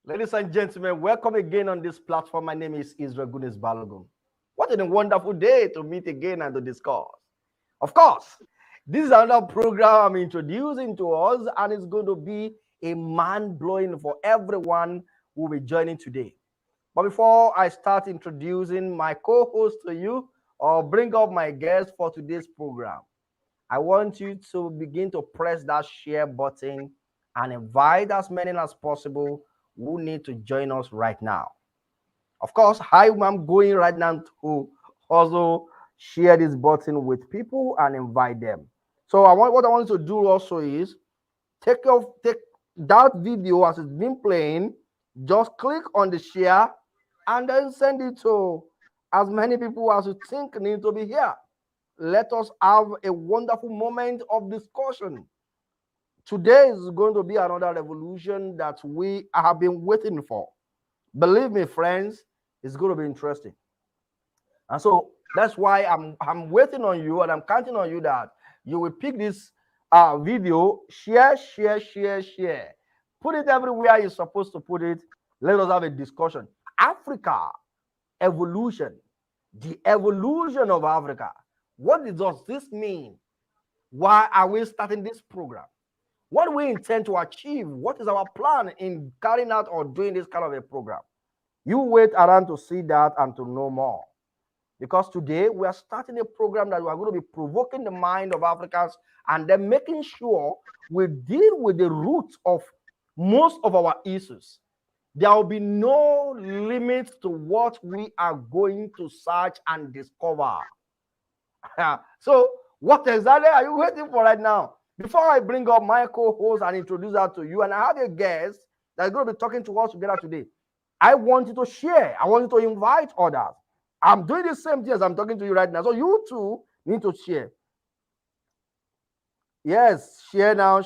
Ladies and gentlemen, welcome again on this platform. My name is Israel Gunis Balogun. What a wonderful day to meet again and to discuss. Of course, this is another program I'm introducing to us, and it's going to be a mind blowing for everyone who will be joining today. But before I start introducing my co host to you or bring up my guest for today's program, I want you to begin to press that share button and invite as many as possible who need to join us right now. Of course, I'm going right now to also share this button with people and invite them. So what I want you to do also is take that video as it's been playing, just click on the share and then send it to as many people as you think need to be here. Let us have a wonderful moment of discussion. Today is going to be another revolution that we have been waiting for. Believe me, friends, it's going to be interesting. And so that's why I'm waiting on you and I'm counting on you that you will pick this video, share. Put it everywhere you're supposed to put it. Let us have a discussion. Africa, evolution, the evolution of Africa. What does this mean? Why are we starting this program? What do we intend to achieve? What is our plan in carrying out or doing this kind of a program? You wait around to see that and to know more. Because today we are starting a program that we are going to be provoking the mind of Africans and then making sure we deal with the root of most of our issues. There will be no limit to what we are going to search and discover. So, what exactly are you waiting for right now? Before I bring up my co-host and introduce her to you, and I have a guest that's going to be talking to us together today, I want you to share. I want you to invite others. I'm doing the same thing as I'm talking to you right now. So you too need to share. Yes, share now.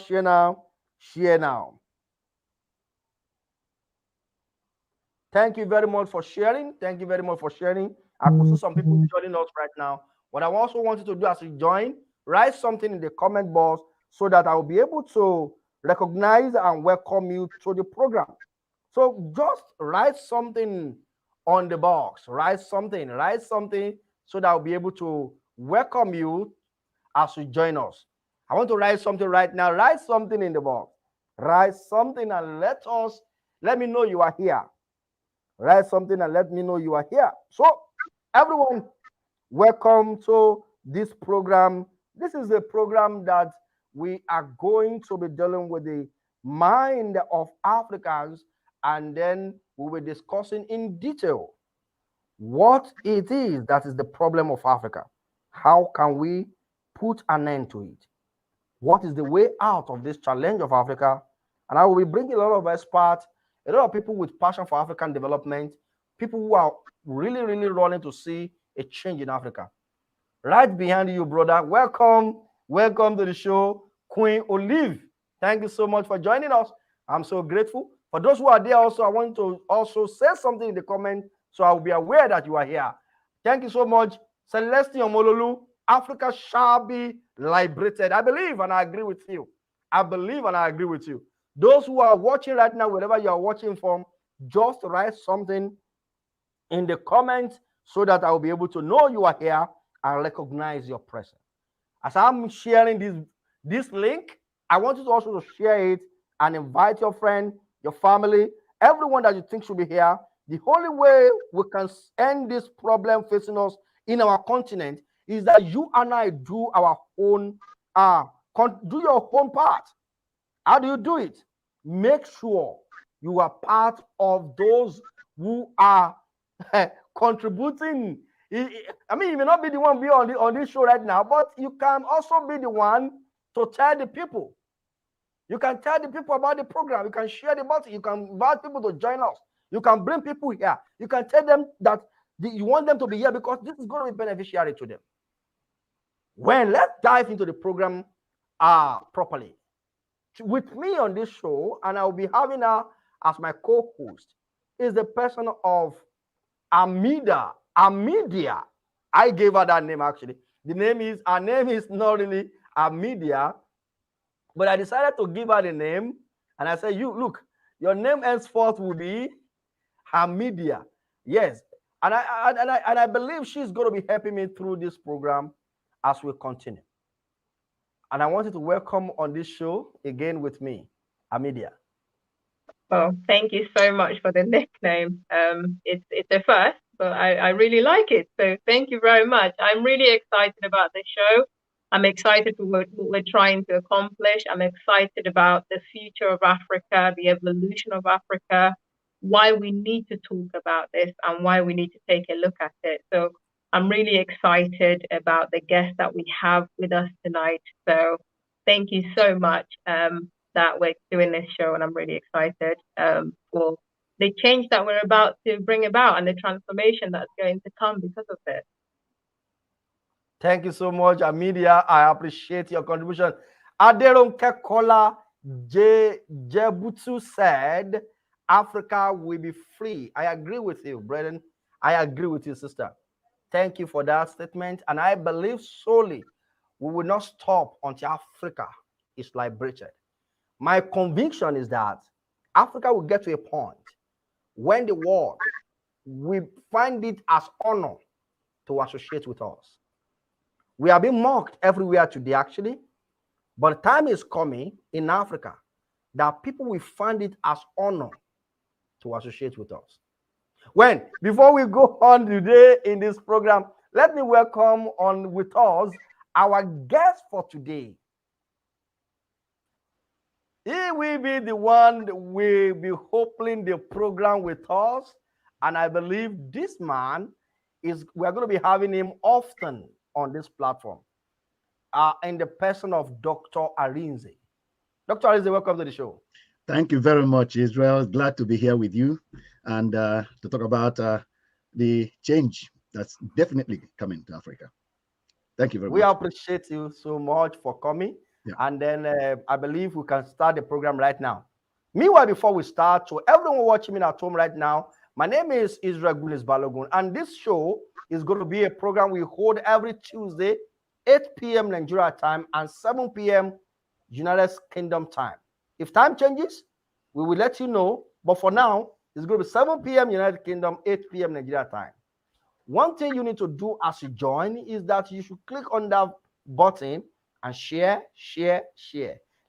Thank you very much for sharing. I could see some people joining us right now. What I also want you to do as you join, write something in the comment box so that I will be able to recognize and welcome you to the program. So just write something on the box. Write something so that I'll be able to welcome you as you join us. I want to write something right now. Write something in the box. Write something and let me know you are here. Write something and let me know you are here. So, everyone, welcome to this program. This is a program that we are going to be dealing with the mind of Africans, and then we will be discussing in detail what it is that is the problem of Africa. How can we put an end to it? What is the way out of this challenge of Africa? And I will be bringing a lot of experts, a lot of people with passion for African development, people who are really running to see a change in Africa. Right behind you, brother. Welcome to the show, Queen Olive. Thank you so much for joining us. I'm so grateful. For those who are there also, I want to also say something in the comment so I will be aware that you are here. Thank you so much. Celestine Omololu, Africa shall be liberated. I believe and I agree with you. Those who are watching right now, wherever you are watching from, just write something in the comments so that I will be able to know you are here and recognize your presence. As I'm sharing this link, I want you to also to share it and invite your friend, your family, everyone that you think should be here. The only way we can end this problem facing us in our continent is that you and I do our own, do your own part. How do you do it? Make sure you are part of those who are contributing. I mean, you may not be the one be on this show right now, but you can also be the one to tell the people. You can tell the people about the program. You can share the button. You can invite people to join us. You can bring people here. You can tell them that you want them to be here because this is going to be beneficiary to them. Well, let's dive into the program properly. With me on this show, and I'll be having her as my co-host, is the person of Amidia. I gave her that name actually. Her name is not really Amidia, but I decided to give her the name, and I said, "You look, Your name henceforth will be Hamidia. Yes. And I believe she's going to be helping me through this program as we continue. And I wanted to welcome on this show again with me, Hamidia. Well, thank you so much for the nickname. It's a first, but I really like it. So thank you very much. I'm really excited about the show. I'm excited for what we're trying to accomplish. I'm excited about the future of Africa, the evolution of Africa, why we need to talk about this and why we need to take a look at it. So I'm really excited about the guest that we have with us tonight. So thank you so much. That we're doing this show, and I'm really excited for the change that we're about to bring about and the transformation that's going to come because of it. Thank you so much, Amidia. I appreciate your contribution. Aderonke Kola Jebutu said, Africa will be free. I agree with you, brethren. I agree with you, sister. Thank you for that statement. And I believe solely we will not stop until Africa is liberated. My conviction is that Africa will get to a point when the world will find it as honor to associate with us. We are being mocked everywhere today, actually. But the time is coming in Africa that people will find it as honor to associate with us. Before we go on today in this program, let me welcome on with us our guest for today. He will be the one that will be opening the program with us. And I believe this man we're going to be having him often on this platform in the person of Dr. Arinze. Dr. Arinze, welcome to the show. Thank you very much, Israel. Glad to be here with you and to talk about the change that's definitely coming to Africa. Thank you very much. We appreciate you so much for coming. Yeah. And then I believe we can start the program right now. Meanwhile, before we start, to everyone watching me at home right now, my name is Israel Gunis Balogun, and this show is going to be a program we hold every Tuesday, 8 p.m. Nigeria time and 7 p.m. United Kingdom time. If time changes, we will let you know. But for now, it's going to be 7 p.m. United Kingdom, 8 p.m. Nigeria time. One thing you need to do as you join is that you should click on that button and share.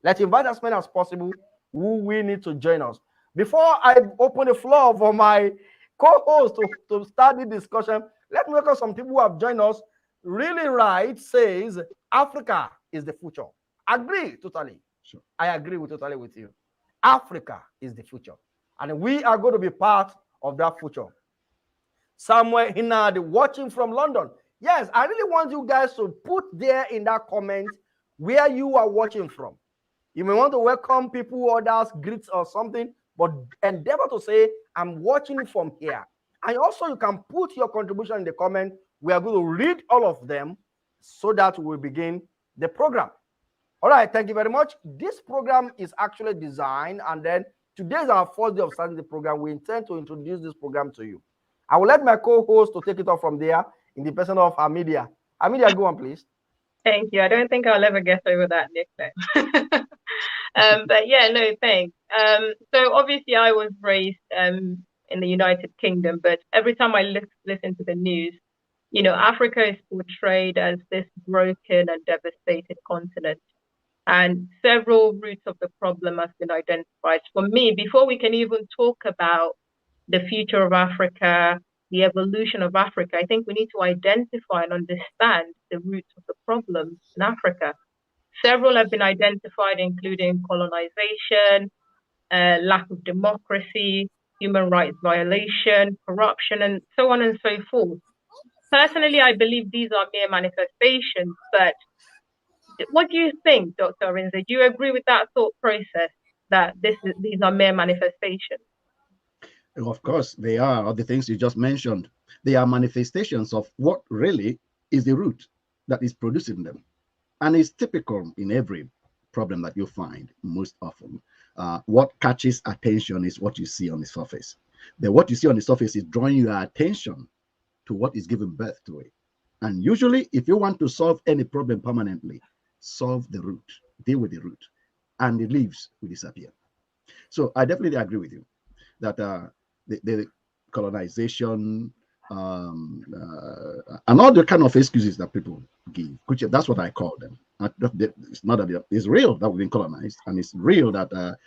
Let's invite as many as possible who will need to join us. Before I open the floor for my co-host to start the discussion, let me welcome some people who have joined us. Really Right says Africa is the future. Agree totally. Sure. I agree totally with you. Africa is the future. And we are going to be part of that future. Somewhere in watching from London. Yes, I really want you guys to put there in that comment where you are watching from. You may want to welcome people, others, greet or something, but endeavor to say, I'm watching from here. And also you can put your contribution in the comment. We are going to read all of them so that we'll begin the program. All right, thank you very much. This program is actually designed, and then today is our first day of starting the program. We intend to introduce this program to you. I will let my co-host to take it off from there in the person of Hamidia. Hamidia, go on, please. Thank you. I don't think I'll ever get over that nickname. But yeah, no, thanks. So obviously I was raised in the United Kingdom, but every time I listen to the news, you know, Africa is portrayed as this broken and devastated continent. And several roots of the problem have been identified. For me, before we can even talk about the future of Africa, the evolution of Africa, I think we need to identify and understand the roots of the problems in Africa. Several have been identified, including colonization, lack of democracy, human rights violation, corruption, and so on and so forth. Personally, I believe these are mere manifestations, but what do you think, Dr. Arinze? Do you agree with that thought process that these are mere manifestations? Of course, they are. All the things you just mentioned, they are manifestations of what really is the root that is producing them. And it's typical in every problem that you find most often. What catches attention is what you see on the surface. Then what you see on the surface is drawing your attention to what is giving birth to it. And usually, if you want to solve any problem permanently, solve the root, deal with the root, and the leaves will disappear. So I definitely agree with you that the colonization and all the kind of excuses that people give, which that's what I call them. It's not that it's real that we've been colonized, and it's real that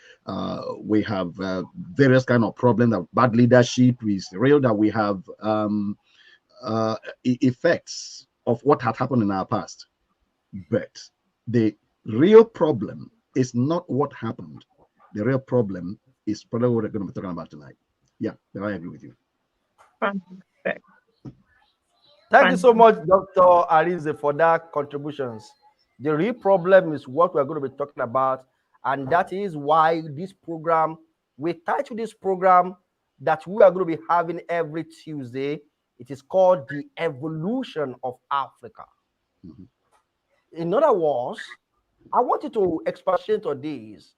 we have various kind of problems, that bad leadership. It's real that we have effects of what had happened in our past. But the real problem is not what happened. The real problem is probably what we're going to be talking about tonight. Yeah, I agree with you. Fantastic. Thank you so much, Dr. Arize, for that contributions. The real problem is what we're going to be talking about, and that is why this program, we titled this program that we are going to be having every Tuesday. It is called The Evolution of Africa. Mhm. In other words, I want you to expatiate on this.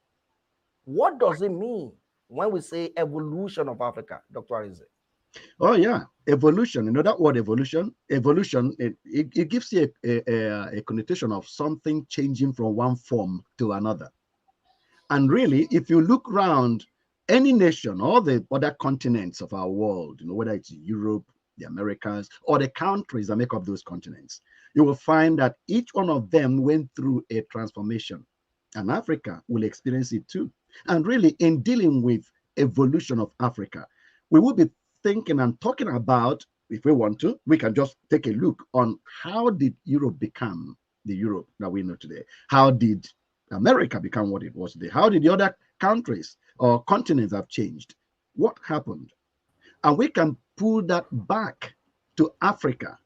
What does it mean when we say evolution of Africa, Dr. Arize? Oh yeah, evolution. You know that word evolution. Evolution. It gives you a connotation of something changing from one form to another. And really, if you look around any nation, all the other continents of our world, you know, whether it's Europe, the Americas, or the countries that make up those continents, you will find that each one of them went through a transformation. And Africa will experience it too. And really, in dealing with evolution of Africa, we will be thinking and talking about, if we want to, we can just take a look on how did Europe become the Europe that we know today? How did America become what it was today? How did the other countries or continents have changed? What happened? And we can pull that back to Africa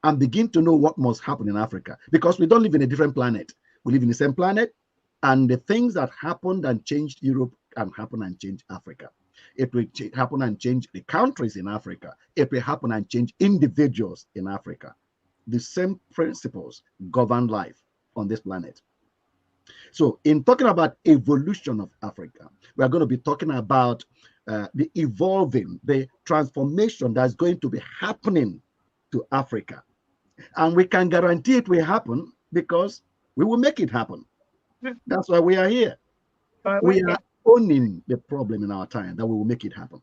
and begin to know what must happen in Africa, because we don't live in a different planet. We live in the same planet, and the things that happened and changed Europe can happen and change Africa. It will happen and change the countries in Africa. It will happen and change individuals in Africa. The same principles govern life on this planet. So in talking about evolution of Africa, we are going to be talking about the evolving, the transformation that's going to be happening to Africa. And we can guarantee it will happen because we will make it happen. That's why we are here. We are owning the problem in our time that we will make it happen.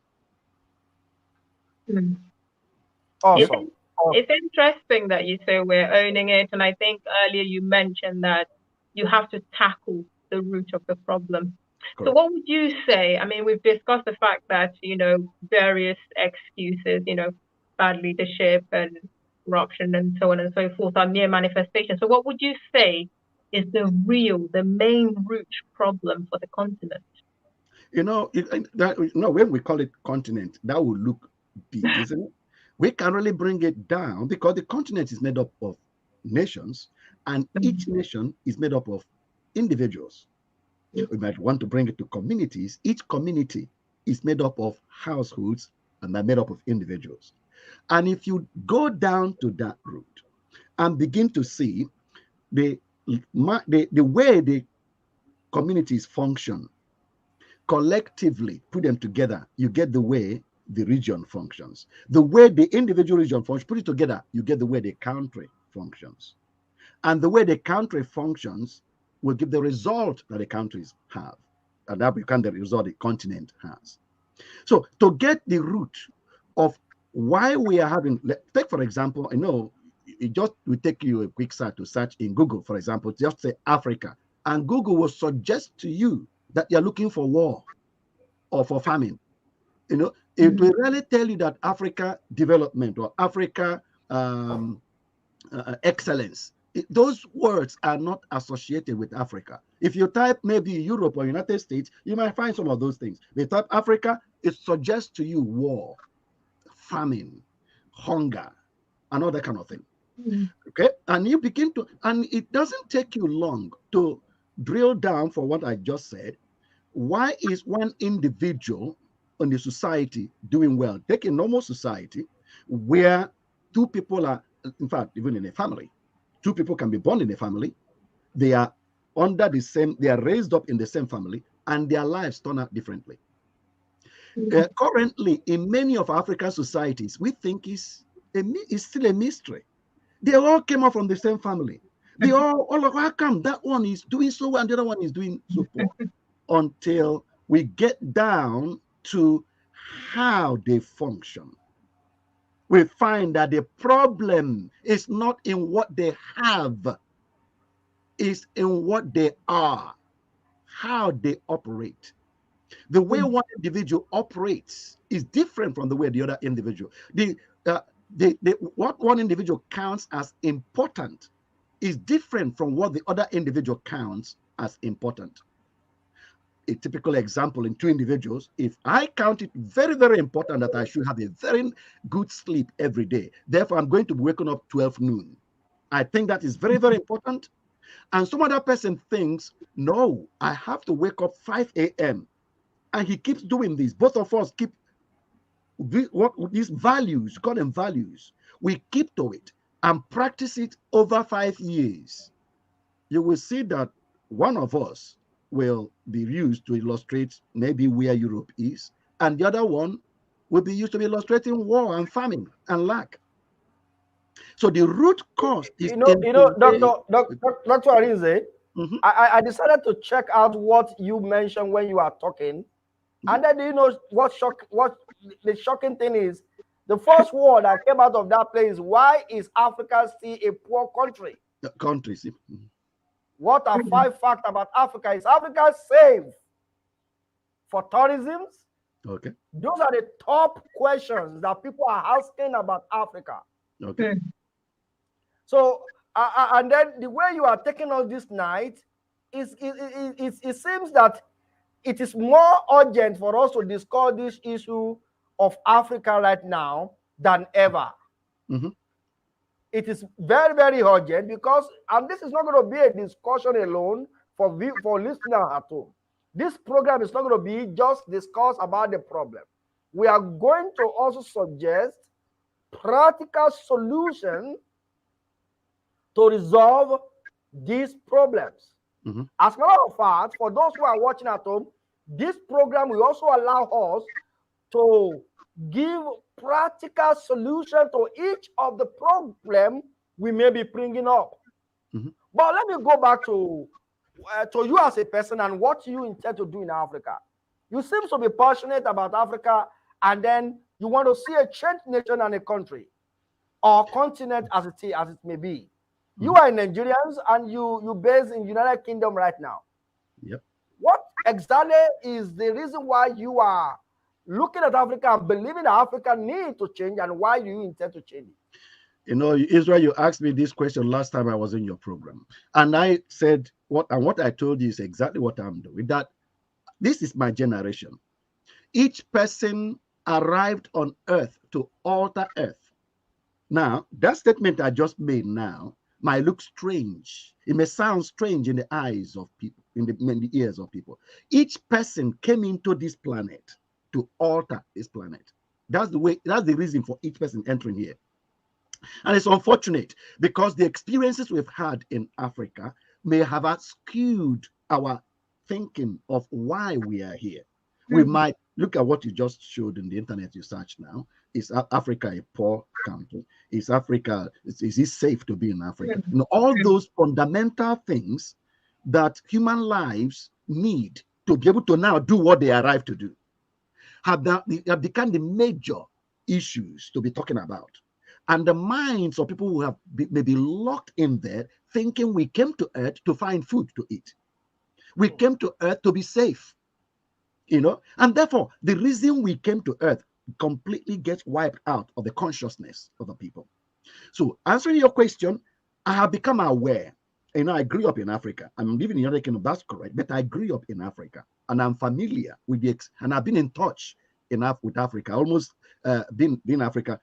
Awesome. It's interesting that you say we're owning it. And I think earlier you mentioned that you have to tackle the root of the problem. Correct. So what would you say? I mean, we've discussed the fact that, you know, various excuses, you know, bad leadership and corruption and so on and so forth are mere manifestations. So what would you say is the main root problem for the continent? You know, when we call it continent, that will look big, isn't it? We can really bring it down because the continent is made up of nations, and each nation is made up of individuals. We might want to bring it to communities. Each community is made up of households, and they're made up of individuals. And if you go down to that root and begin to see the way the communities function collectively, put them together, you get the way the region functions. The way the individual region functions, put it together, you get the way the country functions. And the way the country functions will give the result that the countries have. And that becomes the result the continent has. So to get the root of why we are having, take for example, I know it just will take you a quick search to search in Google, for example, just say Africa, and Google will suggest to you that you're looking for war or for famine. You know, it will really tell you that Africa development or Africa excellence, those words are not associated with Africa. If you type maybe Europe or United States, you might find some of those things. They type Africa, it suggests to you war, famine, hunger, and all that kind of thing. Okay, and you begin to, and it doesn't take you long to drill down for what I just said. Why is one individual in the society doing well? Take a normal society where two people are, in fact, even in a family, two people can be born in a family. They are under the same, they are raised up in the same family, and their lives turn out differently. Currently, in many of African societies, we think it's still a mystery. They all came up from the same family. They all how come that one is doing so well and the other one is doing so poor? Until we get down to how they function, we find that the problem is not in what they have, it's in what they are, how they operate. The way one individual operates is different from the way the other individual. Uh, what one individual counts as important is different from what the other individual counts as important. A typical example in two individuals, if I count it very, very important that I should have a very good sleep every day, therefore I'm going to be waking up 12 noon. I think that is very, very important. And some other person thinks, no, I have to wake up 5 a.m. And he keeps doing this. Both of us keep these values, God and values. We keep to it and practice it over 5 years. You will see that one of us will be used to illustrate maybe where Europe is, and the other one will be used to be illustrating war and famine and lack. So the root cause is Dr. Arinze, Mhm. I decided to check out what you mentioned when you are talking. And then do you know what the shocking thing is? The first word that came out of that place, why is Africa still a poor country? Countries. What are 5 facts about Africa? Is Africa safe for tourism? Okay. Those are the top questions that people are asking about Africa. Okay. So, and then the way you are taking us this night, it seems that it is more urgent for us to discuss this issue of Africa right now than ever. Mm-hmm. It is very, very urgent because, and this is not going to be a discussion alone for listeners at home. This program is not going to be just discuss about the problem. We are going to also suggest practical solution to resolve these problems. Mm-hmm. As a matter of fact, for those who are watching at home, this program will also allow us to give practical solution to each of the problem we may be bringing up. Mm-hmm. But let me go back to you as a person and what you intend to do in Africa. You seem to be passionate about Africa, and then you want to see a changed nation and a country or continent as it may be. Mm-hmm. You are Nigerians and you based in United Kingdom right now. Yep. What exactly is the reason why you are looking at Africa and believing that Africa needs to change, and why do you intend to change it? You know, Israel, you asked me this question last time I was in your program, and I said what I told you is exactly what I'm doing. That this is my generation. Each person arrived on earth to alter earth. Now, that statement I just made now might look strange. It may sound strange in the eyes of people, in the ears of people. Each person came into this planet to alter this planet. That's the reason for each person entering here. And it's unfortunate because the experiences we've had in Africa may have skewed our thinking of why we are here. We might look at what you just showed in the internet you search now. Is Africa a poor country? Is Africa, is it safe to be in Africa? You know, all those fundamental things that human lives need to be able to now do what they arrived to do have become the major issues to be talking about. And the minds of people who have maybe locked in there thinking we came to earth to find food to eat. We came to earth to be safe, you know, and therefore the reason we came to earth completely gets wiped out of the consciousness of the people. So answering your question, I have become aware. You know, I grew up in Africa. I'm living in the United Kingdom, that's correct, but I grew up in Africa and I'm familiar with and I've been in touch with Africa, almost been in Africa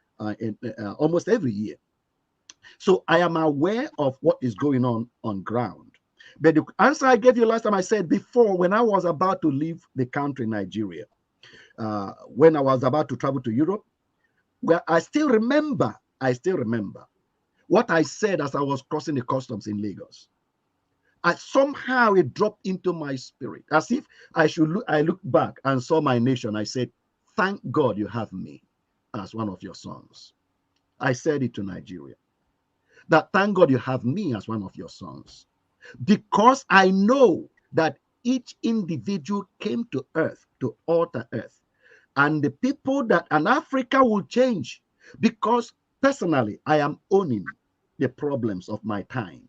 almost every year. So I am aware of what is going on ground. But the answer I gave you last time, I said before, when I was about to leave the country, Nigeria, when I was about to travel to Europe, well, I still remember what I said as I was crossing the customs in Lagos. Somehow it dropped into my spirit, as if I looked back and saw my nation. I said, thank God you have me as one of your sons. I said it to Nigeria, that thank God you have me as one of your sons, because I know that each individual came to earth to alter earth. And the people that, and Africa will change, because personally, I am owning the problems of my time.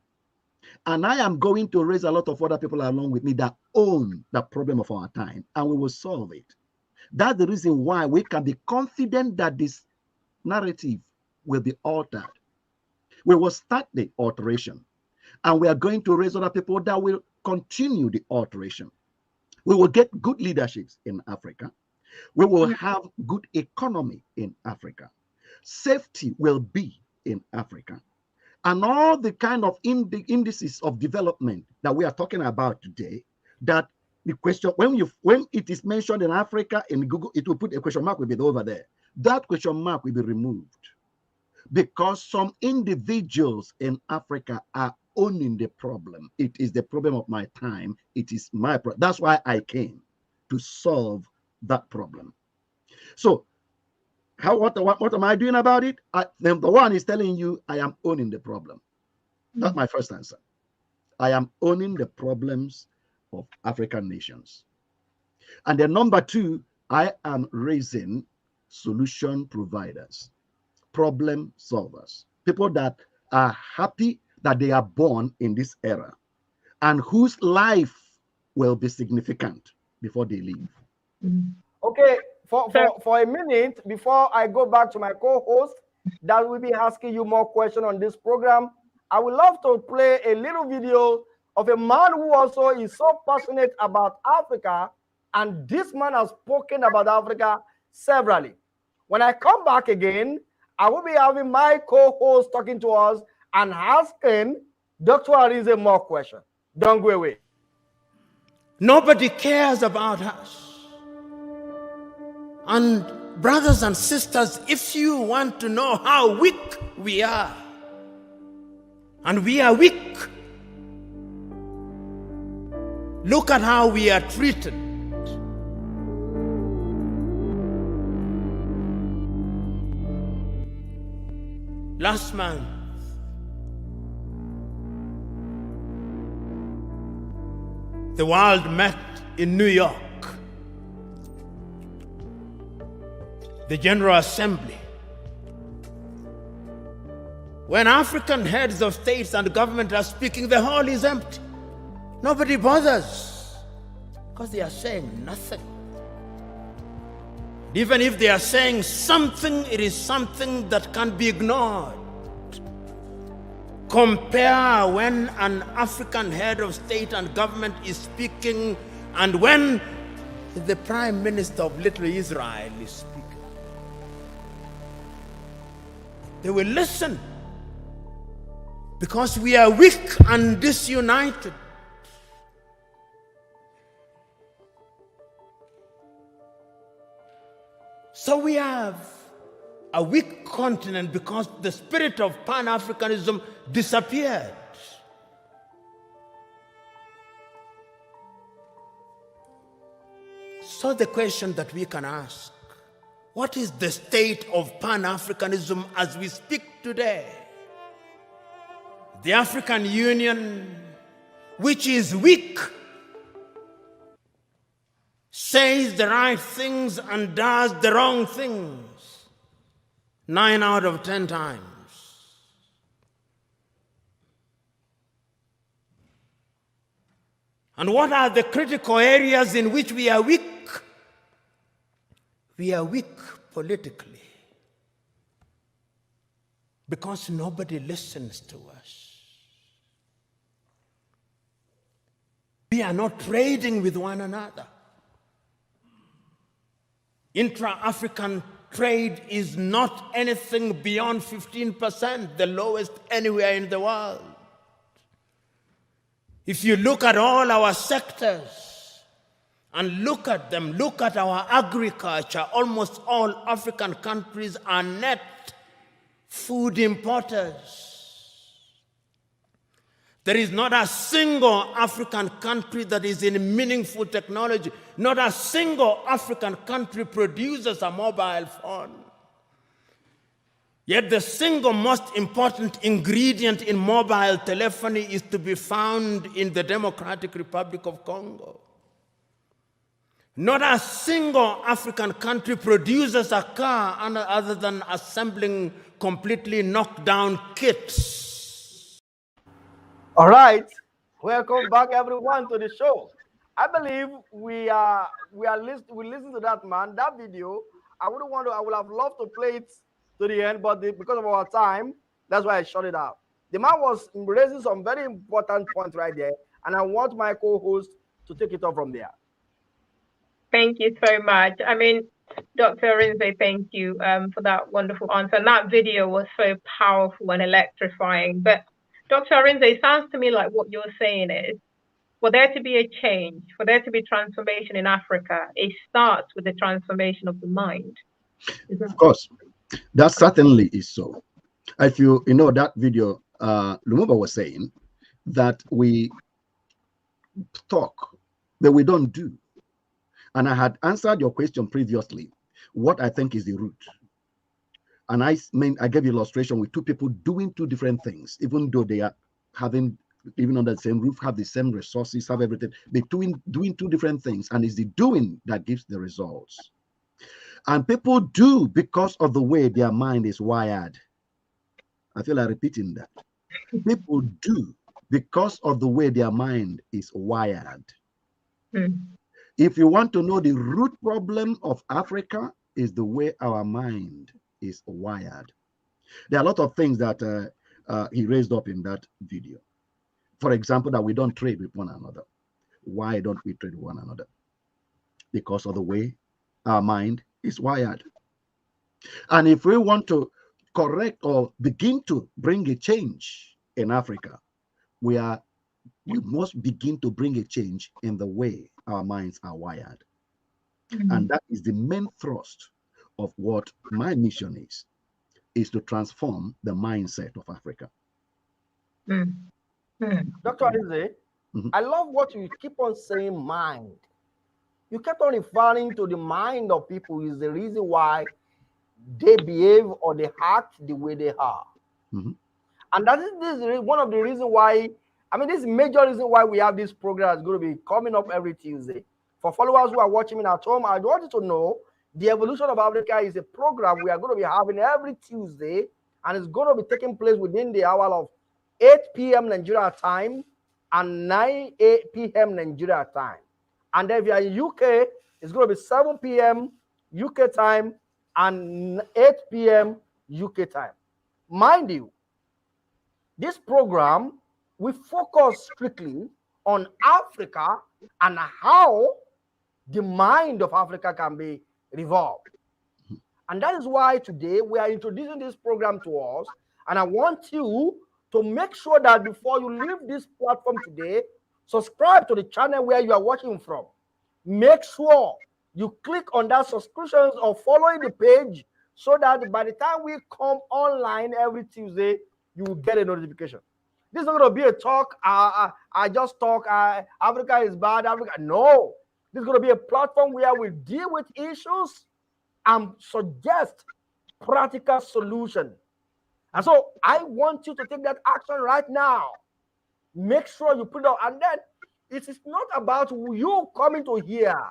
And I am going to raise a lot of other people along with me that own the problem of our time, and we will solve it. That's the reason why we can be confident that this narrative will be altered. We will start the alteration, and we are going to raise other people that will continue the alteration. We will get good leaderships in Africa. We will have good economy in Africa. Safety will be in Africa. And all the kind of indices of development that we are talking about today, that the question, when it is mentioned in Africa, in Google, it will put a question mark will be over there. That question mark will be removed because some individuals in Africa are owning the problem. It is the problem of my time. It is my problem. That's why I came to solve that problem. So what am I doing about it? Number one is telling you I am owning the problem. That's my first answer. I am owning the problems of African nations. And then number two, I am raising solution providers, problem solvers, people that are happy that they are born in this era and whose life will be significant before they leave. Okay, for a minute, before I go back to my co-host, that will be asking you more questions on this program, I would love to play a little video of a man who also is so passionate about Africa, and this man has spoken about Africa severally. When I come back again, I will be having my co-host talking to us and asking Dr. Arinze more questions. Don't go away. Nobody cares about us. And brothers and sisters, if you want to know how weak we are, and we are weak, look at how we are treated. Last month, the world met in New York. The General Assembly. When African heads of states and government are speaking, the hall is empty. Nobody bothers because they are saying nothing. Even if they are saying something, it is something that can be ignored. Compare when an African head of state and government is speaking and when the Prime Minister of Little Israel is speaking. They will listen because we are weak and disunited. So we have a weak continent because the spirit of Pan-Africanism disappeared. So the question that we can ask, what is the state of Pan-Africanism as we speak today? The African Union, which is weak, says the right things and does the wrong things 9 out of 10 times. And what are the critical areas in which we are weak? We are weak politically because nobody listens to us. We are not trading with one another. Intra-African trade is not anything beyond 15%, the lowest anywhere in the world. If you look at all our sectors and look at them, look at our agriculture, almost all African countries are net food importers. There is not a single African country that is in meaningful technology. Not a single African country produces a mobile phone. Yet the single most important ingredient in mobile telephony is to be found in the Democratic Republic of Congo. Not a single African country produces a car other than assembling completely knocked down kits. All right, welcome back everyone to the show. I believe we listen to that man, that video. I would have loved to play it to the end, but because of our time, that's why I shut it out. The man was raising some very important points right there, and I want my co-host to take it off from there. Thank you so much. I mean, Dr. Arinze, thank you for that wonderful answer. And that video was so powerful and electrifying. But Dr. Arinze, it sounds to me like what you're saying is, for there to be a change, for there to be transformation in Africa, it starts with the transformation of the mind. Of course, that certainly is so. If you know that video, Lumumba was saying that we talk, but we don't do. And I had answered your question previously, what I think is the root. And I gave you illustration with two people doing two different things, even though they are even under the same roof, have the same resources, have everything. They're doing two different things, and it's the doing that gives the results. And people do because of the way their mind is wired. I feel like repeating that. People do because of the way their mind is wired. If you want to know the root problem of Africa, is the way our mind is wired. There are a lot of things that he raised up in that video. For example, that we don't trade with one another. Why don't we trade with one another? Because of the way our mind is wired. And if we want to correct or begin to bring a change in Africa, we must begin to bring a change in the way our minds are wired. And that is the main thrust of what my mission is to transform the mindset of Africa. Dr. Arinze, I love what you keep on saying, mind. You kept on referring to the mind of people is the reason why they behave or they act the way they are. And that is one of the reasons why, this major reason why we have this program is going to be coming up every Tuesday. For followers who are watching me at home, I want you to know the Evolution of Africa is a program we are going to be having every Tuesday, and it's going to be taking place within the hour of 8 p.m. Nigeria time and 9 p.m. Nigeria time. And then if you are in UK, it's going to be 7 p.m. UK time and 8 p.m. UK time. Mind you, this program, we focus strictly on Africa and how the mind of Africa can be revolved. And that is why today we are introducing this program to us. And I want you to make sure that before you leave this platform today, subscribe to the channel where you are watching from. Make sure you click on that subscriptions or following the page so that by the time we come online every Tuesday, you will get a notification. This is not going to be a talk. I just talk. Africa is bad. Africa. No. This is going to be a platform where we deal with issues and suggest practical solutions. And so I want you to take that action right now. Make sure you put it out. And then it is not about you coming to here.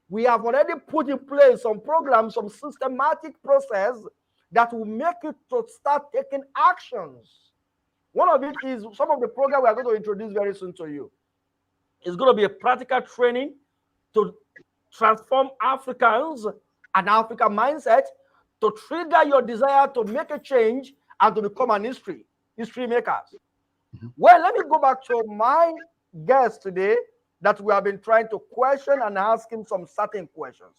We have already put in place some programs, some systematic process that will make you to start taking actions. One of it is some of the program we are going to introduce very soon to you. It's going to be a practical training to transform Africans and African mindset, to trigger your desire to make a change and to become an history makers. Well, let me go back to my guest today that we have been trying to question and asking some certain questions.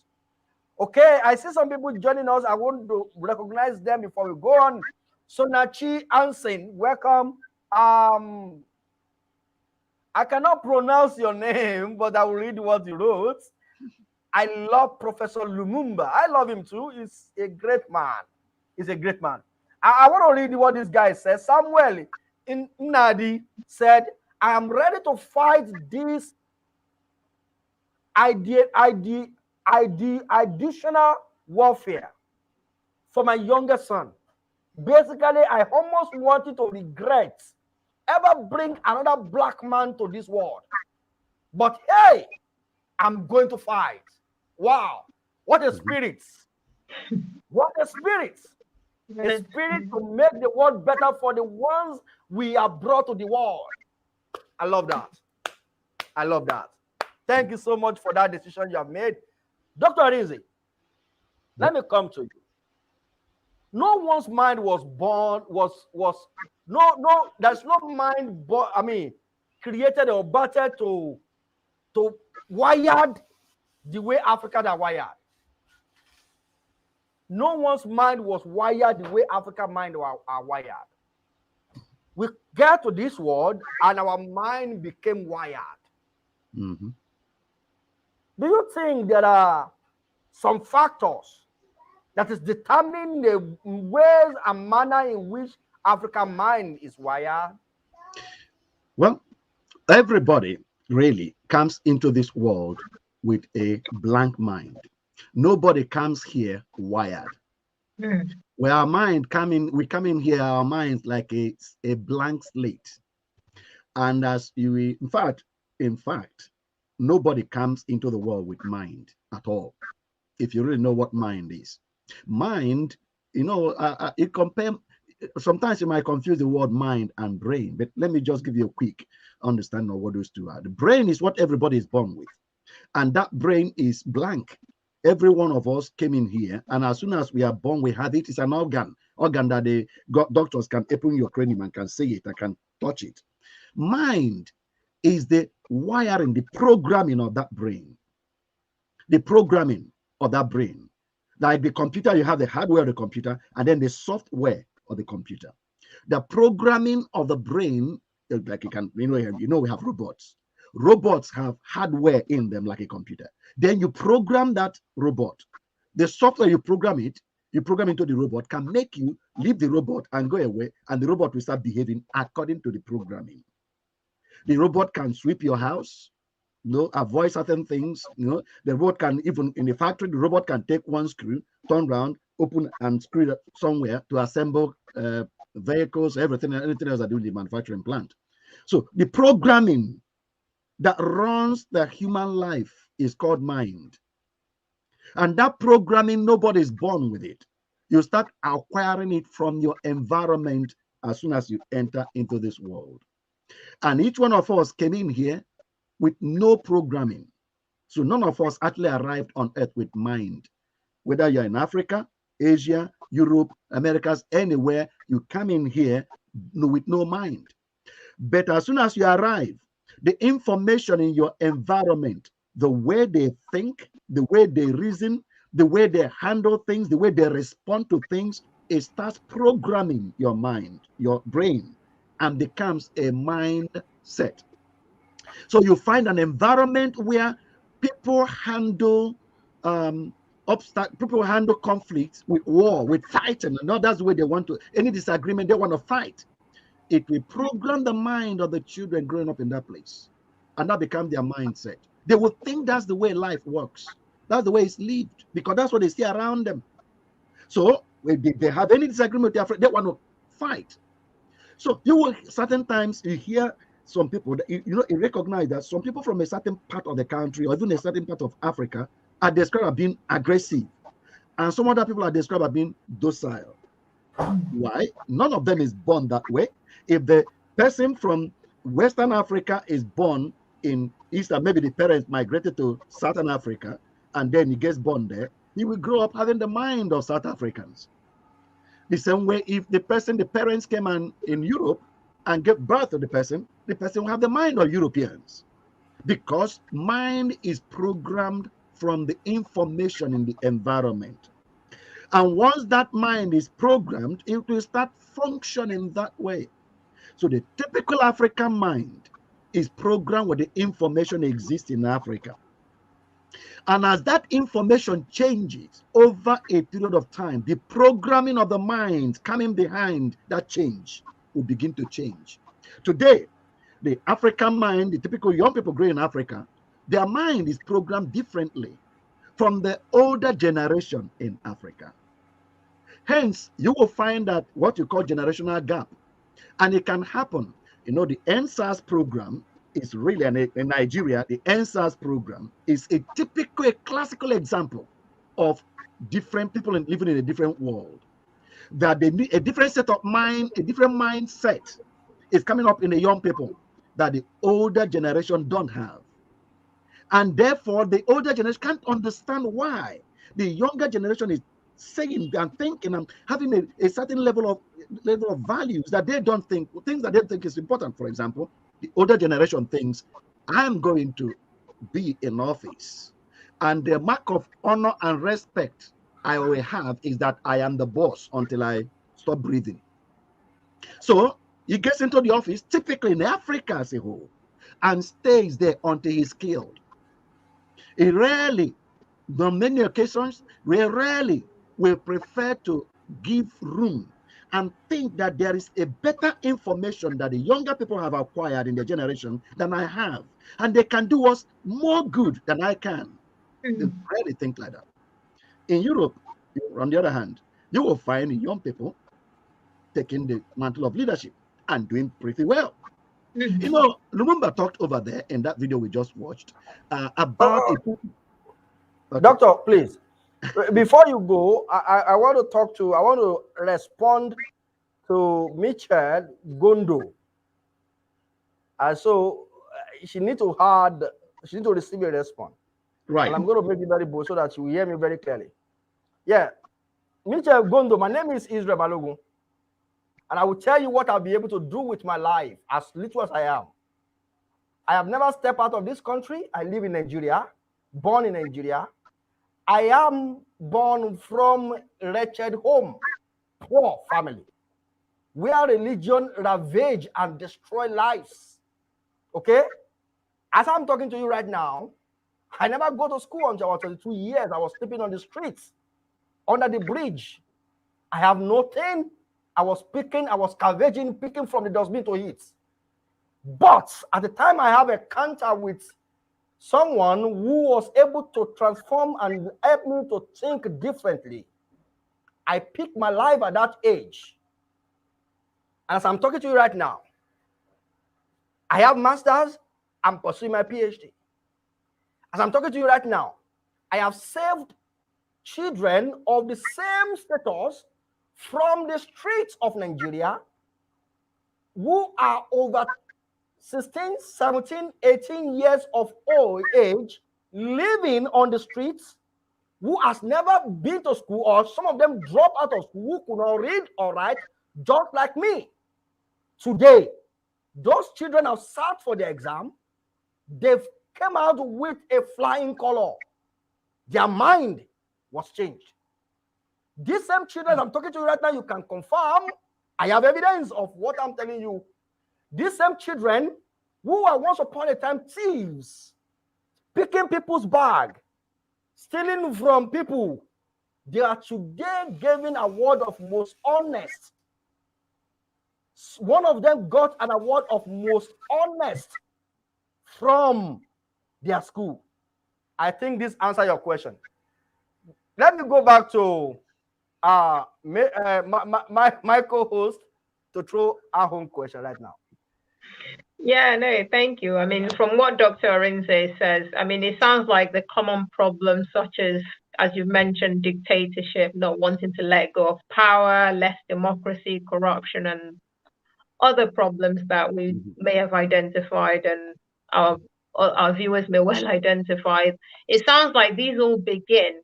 Okay, I see some people joining us. I want to recognize them before we go on. Sonachi Ansen, welcome. I cannot pronounce your name, but I will read what you wrote. I love Professor Lumumba. I love him too. He's a great man. He's a great man. I want to read what this guy says. Samuel in Nadi said, I am ready to fight this additional warfare for my younger son. Basically, I almost wanted to regret ever bring another black man to this world. But hey, I'm going to fight. Wow, what a spirit! What a spirit! A spirit to make the world better for the ones we are brought to the world. I love that. I love that. Thank you so much for that decision you have made. Dr. Arinze, let me come to you. No one's mind was born, there's no mind born, created or battered to wired the way Africans are wired. No one's mind was wired the way African mind are wired. We get to this world and our mind became wired. Mm-hmm. Do you think there are some factors that is determining the ways and manner in which African mind is wired? Well, everybody really comes into this world with a blank mind. Nobody comes here wired. Where our mind we come in here, our minds like a blank slate. And as in fact, nobody comes into the world with mind at all. If you really know what mind is. Mind, it sometimes you might confuse the word mind and brain, but let me just give you a quick understanding of what those two are. The brain is what everybody is born with, and that brain is blank. Every one of us came in here, and as soon as we are born, we have it. It's an organ that the doctors can open your cranium and can see it and can touch it. Mind is the wiring, the programming of that brain. The programming of that brain. Like the computer, you have the hardware of the computer and then the software of the computer. The programming of the brain, like you can, we have robots. Robots have hardware in them like a computer. Then you program that robot. The software you program into the robot can make you leave the robot and go away, and the robot will start behaving according to the programming. The robot can sweep your house, avoid certain things. The robot can, even in the factory, the robot can take one screw, turn around, open and screw it somewhere to assemble vehicles, anything else that do in the manufacturing plant. So the programming that runs the human life is called mind. And that programming, nobody is born with it. You start acquiring it from your environment as soon as you enter into this world. And each one of us came in here with no programming. So none of us actually arrived on earth with mind. Whether you're in Africa, Asia, Europe, Americas, anywhere, you come in here with no mind. But as soon as you arrive, the information in your environment, the way they think, the way they reason, the way they handle things, the way they respond to things, it starts programming your mind, your brain, and becomes a mindset. So you find an environment where people handle people handle conflicts with war, with fighting, and that's the way they want to. Any disagreement, they want to fight. It will program the mind of the children growing up in that place, and that becomes their mindset. They will think that's the way life works. That's the way it's lived, because that's what they see around them. So when they have any disagreement, they want to fight. So you will certain times you hear some people that you recognize that some people from a certain part of the country or even a certain part of Africa are described as being aggressive, and some other people are described as being docile. Why? None of them is born that way. If the person from Western Africa is born in Eastern, maybe the parents migrated to Southern Africa and then he gets born there, he will grow up having the mind of South Africans. The same way, if the parents came in Europe and gave birth to the person will have the mind of Europeans, because mind is programmed from the information in the environment. And once that mind is programmed, it will start functioning that way. So the typical African mind is programmed with the information that exists in Africa. And as that information changes over a period of time, the programming of the mind coming behind that change will begin to change. Today, the African mind, the typical young people growing in Africa, their mind is programmed differently from the older generation in Africa. Hence, you will find that what you call generational gap, and it can happen. You know, the NSAS program is really in Nigeria. The NSAS program is a typical, a classical example of different people living in a different world. That they need a different set of mind, a different mindset is coming up in the young people that the older generation don't have. And therefore, the older generation can't understand why the younger generation is saying and thinking and having a certain level of values that they don't think, things that they think is important. For example, the older generation thinks, I'm going to be in office, and the mark of honor and respect I will have is that I am the boss until I stop breathing. So he gets into the office, typically in Africa as a whole, and stays there until he's killed. He rarely, on many occasions, we rarely will prefer to give room and think that there is a better information that the younger people have acquired in their generation than I have, and they can do us more good than I can. They rarely think like that. In Europe, on the other hand, you will find young people taking the mantle of leadership and doing pretty well. You know, Lumumba talked over there in that video we just watched about it. Okay. Doctor, please, before you go, I want to respond to Michelle Gondo. So she need to receive a response. Right. And I'm going to make it very bold so that you hear me very clearly. Yeah. Michelle Gondo, my name is Israel Balogun. And I will tell you what I'll be able to do with my life, as little as I am. I have never stepped out of this country. I live in Nigeria, born in Nigeria. I am born from a wretched home, poor family, where religion ravage and destroy lives. Okay? As I'm talking to you right now, I never go to school until I was 22 years. I was sleeping on the streets, under the bridge. I have nothing. I was scavenging, picking from the dustbin to eat. But at the time I have a encounter with someone who was able to transform and help me to think differently, I picked my life at that age. As I'm talking to you right now, I have masters. I'm pursuing my PhD. As I'm talking to you right now, I have saved children of the same status from the streets of Nigeria who are over 16, 17, 18 years of old age, living on the streets, who has never been to school, or some of them drop out of school, who could not read or write, just like me. Today, those children have sat for the exam. They've come out with a flying color. Their mind was changed. These same children I'm talking to you right now, you can confirm. I have evidence of what I'm telling you. These same children who were once upon a time thieves, picking people's bag, stealing from people, they are today given an award of most honest. One of them got an award of most honest from their school. I think this answers your question. Let me go back to my co-host to throw our home question right now. Yeah, no, thank you. I mean, from what Dr. Arinze says, I mean, it sounds like the common problems such as you've mentioned, dictatorship, not wanting to let go of power, less democracy, corruption, and other problems that we may have identified and our viewers may well identify. It sounds like these all begin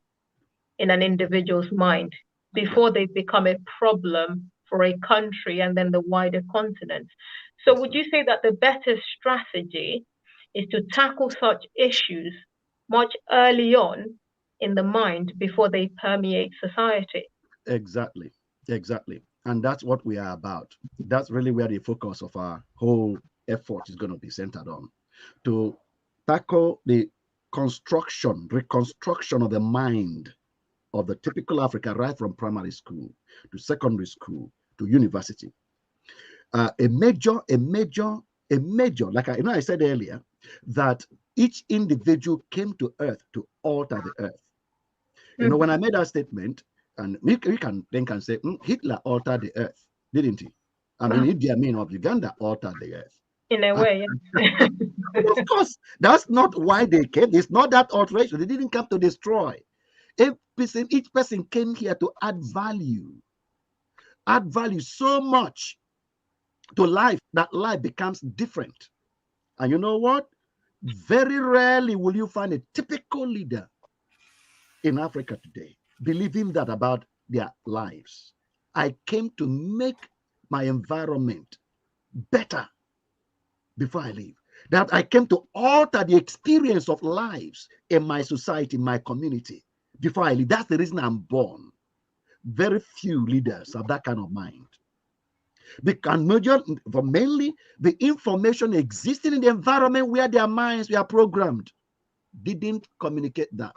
in an individual's mind before they become a problem for a country and then the wider continent. So would you say that the better strategy is to tackle such issues much early on in the mind before they permeate society? Exactly. And that's what we are about. That's really where the focus of our whole effort is going to be centered on, to tackle the reconstruction of the mind of the typical African, right from primary school to secondary school to university. A major, like I said earlier, that each individual came to earth to alter the earth. You know, when I made that statement, And we can say, Hitler altered the earth, didn't he? I mean, Idi Amin of Uganda altered the earth. In a way, yeah. Of course, that's not why they came. It's not that alteration. They didn't come to destroy. Each person came here to add value so much to life that life becomes different. And you know what? Very rarely will you find a typical leader in Africa today believing that about their lives. I came to make my environment better before I leave. That I came to alter the experience of lives in my society, my community before I leave. That's the reason I'm born. Very few leaders have that kind of mind. Mainly the information existing in the environment where their minds were programmed didn't communicate that.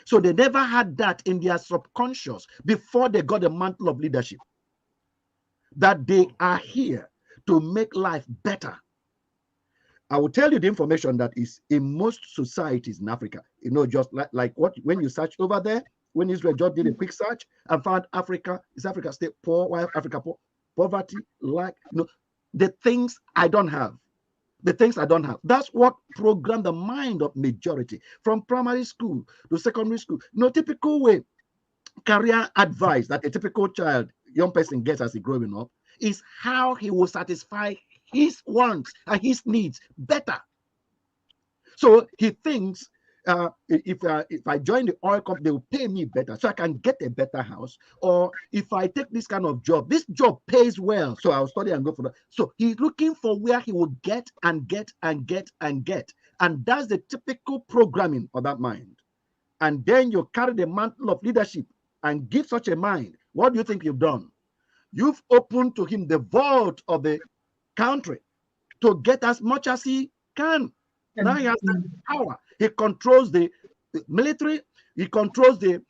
So they never had that in their subconscious before they got the mantle of leadership, that they are here to make life better. I will tell you the information that is in most societies in Africa. You know, just like what when you search over there, when Israel just did a quick search and found Africa, is Africa state poor? Why Africa poor? Poverty, the things I don't have. The things I don't have. That's what programmed the mind of majority from primary school to secondary school. Typical way, career advice that a typical young person gets as he growing up is how he will satisfy his wants and his needs better. So he thinks, if I join the oil company, they will pay me better, so I can get a better house. Or if I take this kind of job, this job pays well, so I'll study and go for that. So he's looking for where he will get and get and get and get. And that's the typical programming of that mind. And then you carry the mantle of leadership and give such a mind. What do you think you've done? You've opened to him the vault of the country to get as much as he can. Now he has that power. He controls the military, he controls the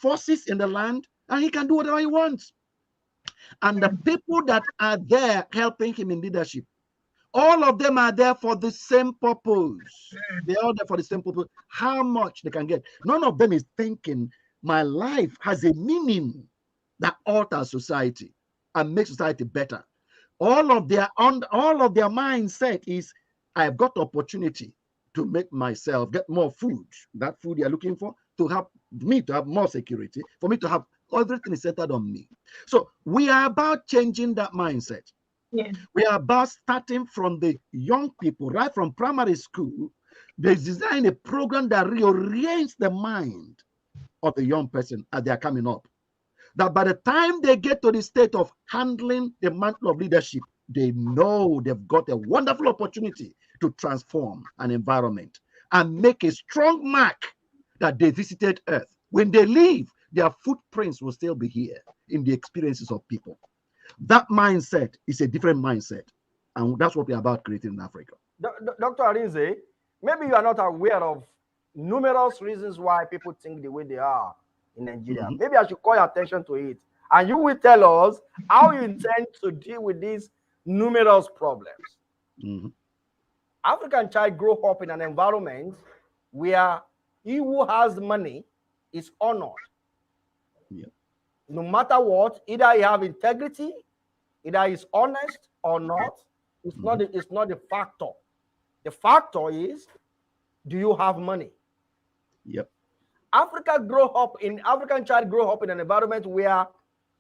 forces in the land, and he can do whatever he wants. And the people that are there helping him in leadership, all of them are there for the same purpose. They're all there for the same purpose. How much they can get. None of them is thinking, my life has a meaning that alters society and makes society better. All of their mindset is, I've got opportunity to make myself get more food, that food you're looking for, to help me to have more security, for me to have everything is centered on me. So we are about changing that mindset. Yeah. We are about starting from the young people, right from primary school. They design a program that reorients the mind of the young person as they are coming up. That by the time they get to the state of handling the mantle of leadership, they know they've got a wonderful opportunity to transform an environment and make a strong mark that they visited Earth. When they leave, their footprints will still be here in the experiences of people. That mindset is a different mindset, and that's what we're about creating in Africa. Dr. Arinze, maybe you are not aware of numerous reasons why people think the way they are in Nigeria. Maybe I should call your attention to it, and you will tell us how you intend to deal with these numerous problems. African child grow up in an environment where he who has money is honored. Yeah. No matter what, either he have integrity, either he's honest or not. It's not the factor. The factor is, do you have money? Yep. African child grow up in an environment where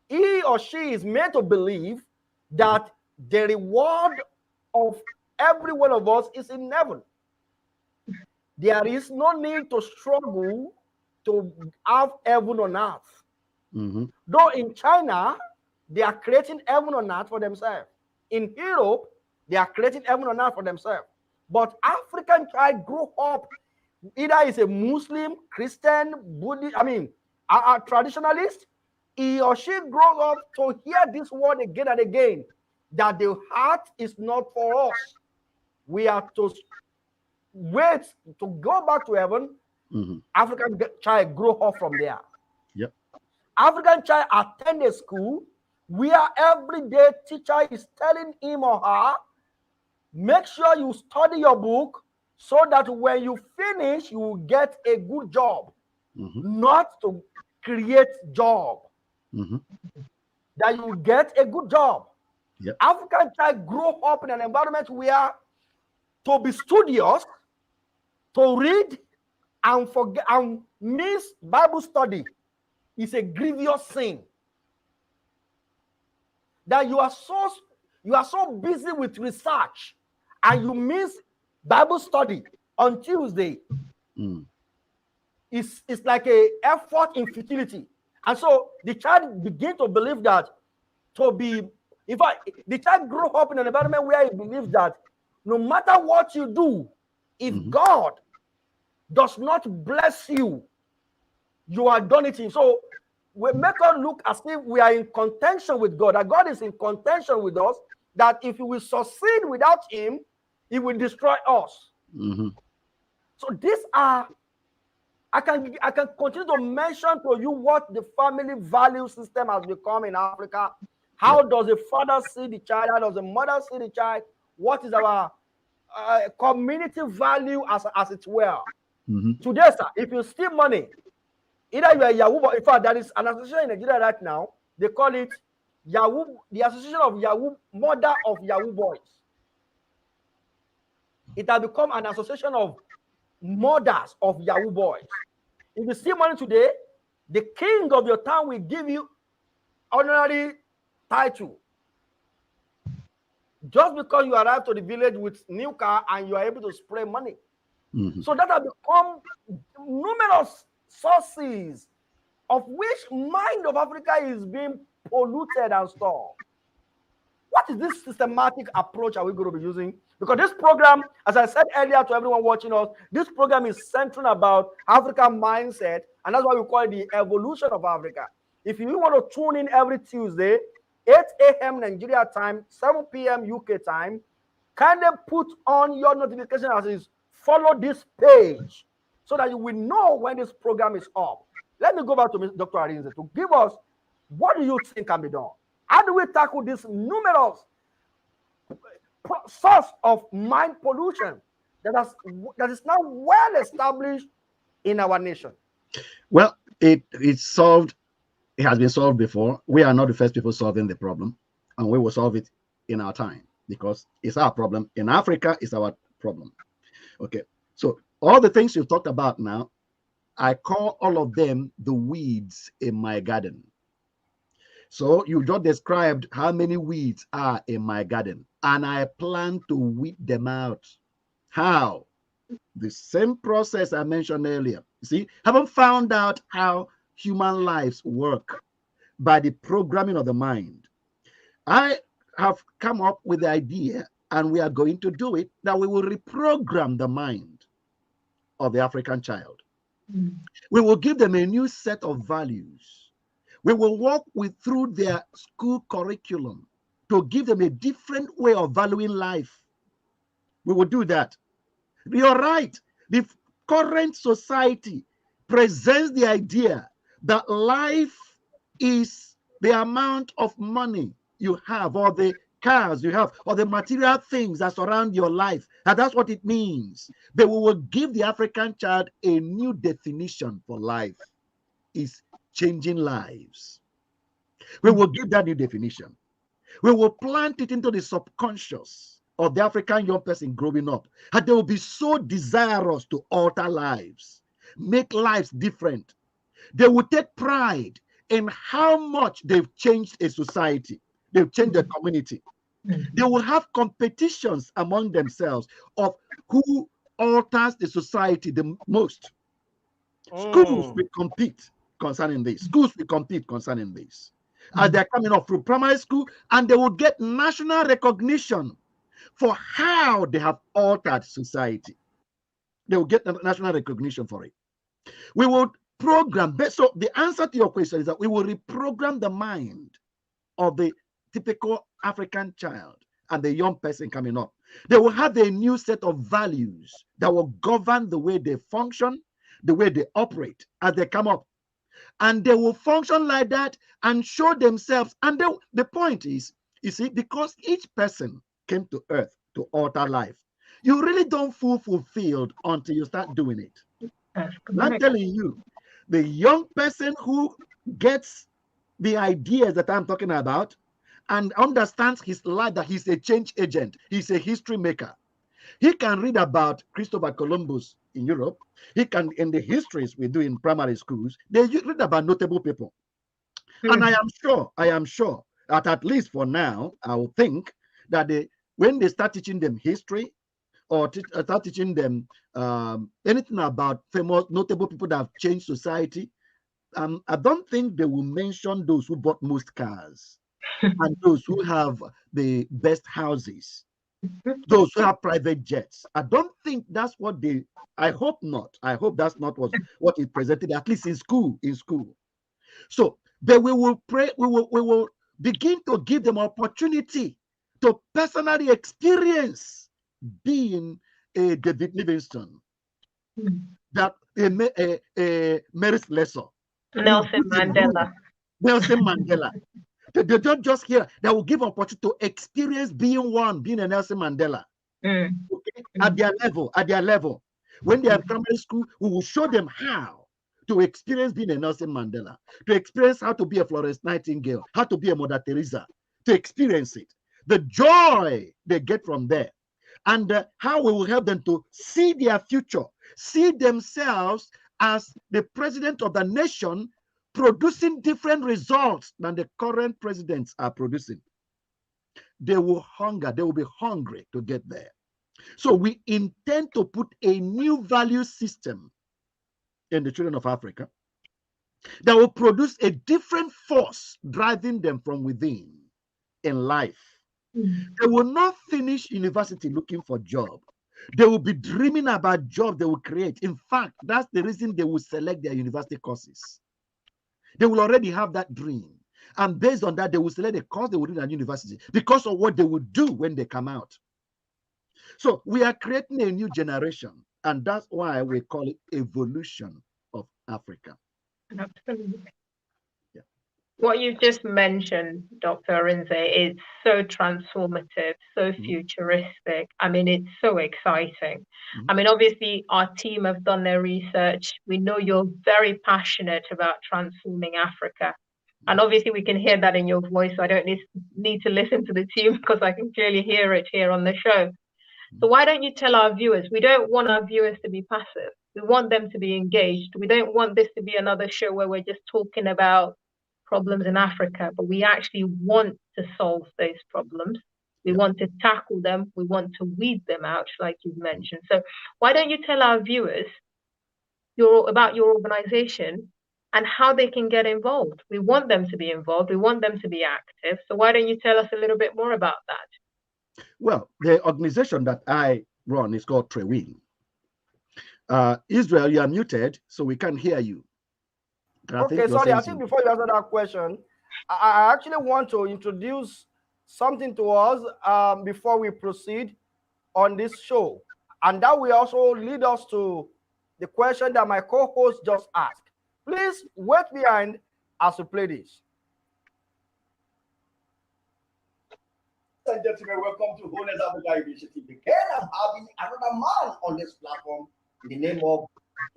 he or she is made to believe that the reward of every one of us is in heaven. There is no need to struggle to have heaven on earth. Though in China, they are creating heaven on earth for themselves. In Europe, they are creating heaven on earth for themselves. But African child grow up, either is a Muslim, Christian, Buddhist, a traditionalist, he or she grows up to hear this word again and again, that the heart is not for us. We are to wait to go back to heaven. African child grow up from there. Yep. African child attend a school where every day teacher is telling him or her, make sure you study your book so that when you finish, you will get a good job. Not to create job, Mm-hmm. that you get a good job. Yep. African child grow up in an environment where to be studious, to read, and forget and miss Bible study is a grievous sin. That you are so busy with research and you miss Bible study on Tuesday. Mm. It's like a effort in futility. And so the child begin to believe that in fact, the child grow up in an environment where he believes that no matter what you do, if God does not bless you, you are done it in. So we make us look as if we are in contention with God, that God is in contention with us, that if we succeed without him, he will destroy us. Mm-hmm. So these are, I can continue to mention to you what the family value system has become in Africa. How does a father see the child? How does a mother see the child? What is our community value as it were? Mm-hmm. Today, sir, if you steal money, either you are Yahoo, but in fact, there is an association in Nigeria right now. They call it Yahoo, the Association of Yahoo, Mother of Yahoo Boys. It has become an association of mothers of Yahoo boys. If you steal money today, the king of your town will give you honorary title. Just because you arrive to the village with new car and you are able to spray money. Mm-hmm. So that has become numerous sources of which mind of Africa is being polluted and stored. What is this systematic approach are we going to be using? Because this program, as I said earlier to everyone watching us, this program is centering about African mindset, and that's why we call it the evolution of Africa. If you want to tune in every Tuesday, 8 a.m. Nigeria time, 7 p.m. UK time, kindly put on your notification as is follow this page so that you will know when this program is up. Let me go back to Dr. Arinze to give us what do you think can be done? How do we tackle this numerous source of mind pollution that is now well established in our nation? Well, it's solved. It has been solved before. We are not the first people solving the problem, and we will solve it in our time because it's our problem. In Africa, it's our problem. Okay, so all the things you've talked about now, I call all of them the weeds in my garden. So you just described how many weeds are in my garden, and I plan to weed them out. How? The same process I mentioned earlier. See, haven't found out how human lives work by the programming of the mind. I have come up with the idea, and we are going to do it, that we will reprogram the mind of the African child. We will give them a new set of values. We will walk through their school curriculum to give them a different way of valuing life. We will do that. You're right. The current society presents the idea that life is the amount of money you have, or the cars you have, or the material things that surround your life. And that's what it means. But we will give the African child a new definition for life. Is changing lives. We will give that new definition. We will plant it into the subconscious of the African young person growing up, and they will be so desirous to alter lives, make lives different. They will take pride in how much they've changed a society. They've changed the community. They will have competitions among themselves of who alters the society the most. Schools will compete concerning this. Schools will compete concerning this. As they're coming up through primary school, and they will get national recognition for how they have altered society. They will get national recognition for it. We will program. So the answer to your question is that we will reprogram the mind of the typical African child and the young person coming up. They will have a new set of values that will govern the way they function, the way they operate as they come up. And they will function like that and show themselves. And the point is, you see, because each person came to earth to alter life, you really don't feel fulfilled until you start doing it. I'm telling you, the young person who gets the ideas that I'm talking about and understands his life, that he's a change agent, he's a history maker. He can read about Christopher Columbus in Europe. He can, in the histories we do in primary schools, they read about notable people. And I am sure that at least for now, I will think that when they start teaching them history or start teaching them anything about famous, notable people that have changed society, I don't think they will mention those who bought most cars and those who have the best houses, those who have private jets. I don't think that's what they, I hope not. I hope that's not what is presented, at least in school. So, but we will pray, we will begin to give them opportunity to personally experience being a David Livingstone, that a Mary's Lesser, Nelson Mandela. Nelson Mandela. They don't just hear, they will give opportunity to experience being one, being a Nelson Mandela. Okay? At their level. When they are in primary school, we will show them how to experience being a Nelson Mandela, to experience how to be a Florence Nightingale, how to be a Mother Teresa, to experience it. The joy they get from there, and how we will help them to see their future, see themselves as the president of the nation, producing different results than the current presidents are producing. They will be hungry to get there. So we intend to put a new value system in the children of Africa that will produce a different force driving them from within in life. They will not finish university looking for a job. They will be dreaming about jobs they will create. In fact, that's the reason they will select their university courses. They will already have that dream. And based on that, they will select the course they will do at university because of what they will do when they come out. So we are creating a new generation, and that's why we call it evolution of Africa. Absolutely. Yeah. What you've just mentioned, Dr. Arinze, is so transformative, so futuristic. I mean, it's so exciting. I mean, obviously, our team have done their research. We know you're very passionate about transforming Africa. And obviously, we can hear that in your voice. So I don't need to listen to the team because I can clearly hear it here on the show. So why don't you tell our viewers? We don't want our viewers to be passive. We want them to be engaged. We don't want this to be another show where we're just talking about problems in Africa, but we actually want to solve those problems. We want to tackle them. We want to weed them out, like you've mentioned. So why don't you tell our viewers about your organization and how they can get involved? We want them to be involved. We want them to be active. So why don't you tell us a little bit more about that? Well, the organization that I run is called Trewin. Israel, you are muted, so we can't hear you. Okay, sorry. I think before you answer that question, I actually want to introduce something to us before we proceed on this show. And that will also lead us to the question that my co-host just asked. Please wait behind as we play this. Ladies and gentlemen, welcome to Wholeness Africa Initiative. Again, I'm having another man on this platform in the name of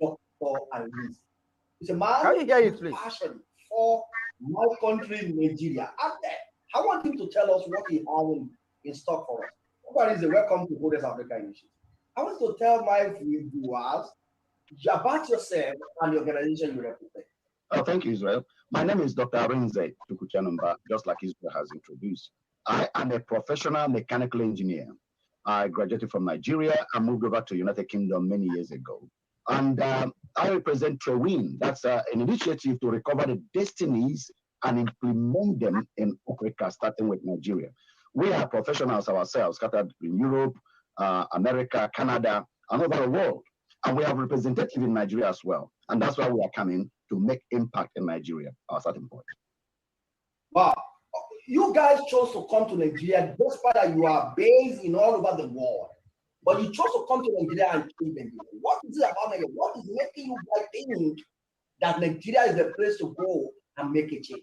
Dr. Arinze. He's a man with passion for my country, Nigeria. And I want him to tell us what he has in stock for us. Dr. Arinze, welcome to Wholeness Africa Initiative. I want to tell my viewers about yourself and the organization you represent. Oh, thank you, Israel. My name is Dr. Arinze Tukuchanumba, just like Israel has introduced. I am a professional mechanical engineer. I graduated from Nigeria and moved over to United Kingdom many years ago. And I represent Trewin. That's an initiative to recover the destinies and implement them in Africa, starting with Nigeria. We are professionals ourselves, scattered in Europe, America, Canada, and over the world. And we have representatives in Nigeria as well. And that's why we are coming to make impact in Nigeria, our starting point. Wow. You guys chose to come to Nigeria despite that you are based in all over the world. But you chose to come to Nigeria and change Nigeria. What is it about Nigeria? What is making you guys think that Nigeria is the place to go and make a change?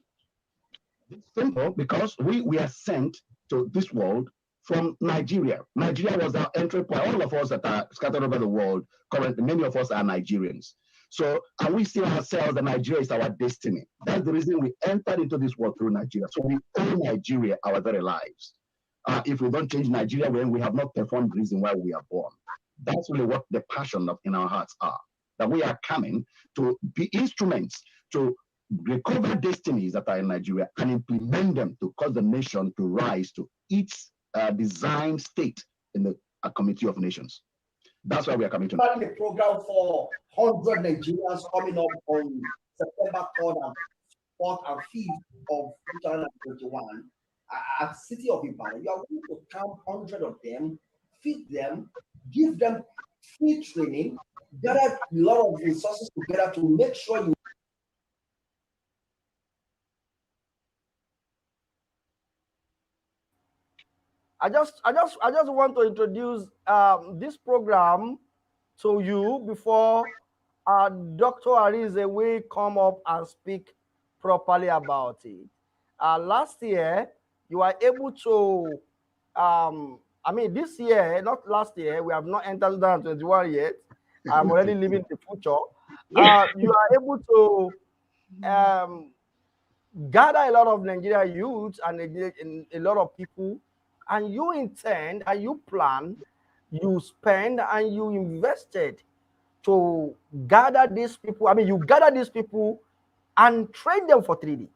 It's simple, because we are sent to this world from Nigeria. Nigeria was our entry point. All of us that are scattered over the world, currently, many of us are Nigerians. So, and we see ourselves that Nigeria is our destiny. That's the reason we entered into this world through Nigeria. So we owe Nigeria our very lives. If we don't change Nigeria, then we have not performed the reason why we are born. That's really what the passion in our hearts are. That we are coming to be instruments to recover destinies that are in Nigeria and implement them to cause the nation to rise to its designed state in the community of nations. That's why we are coming to a program for 100 Nigerians coming up on September 3rd and 4th and 5th of 2021 at City of Ibadan. You are going to camp 100 of them, feed them, give them free training, gather a lot of resources together to make sure you I just want to introduce this program to you before Dr. Arize will come up and speak properly about it. Last year, you were able to, this year, not last year, we have not entered 2021 yet. I'm already living the future. You are able to gather a lot of Nigerian youths and a lot of people, and you intend and you plan, you spend and you invested to gather these people. You gather these people and train them for 3 days.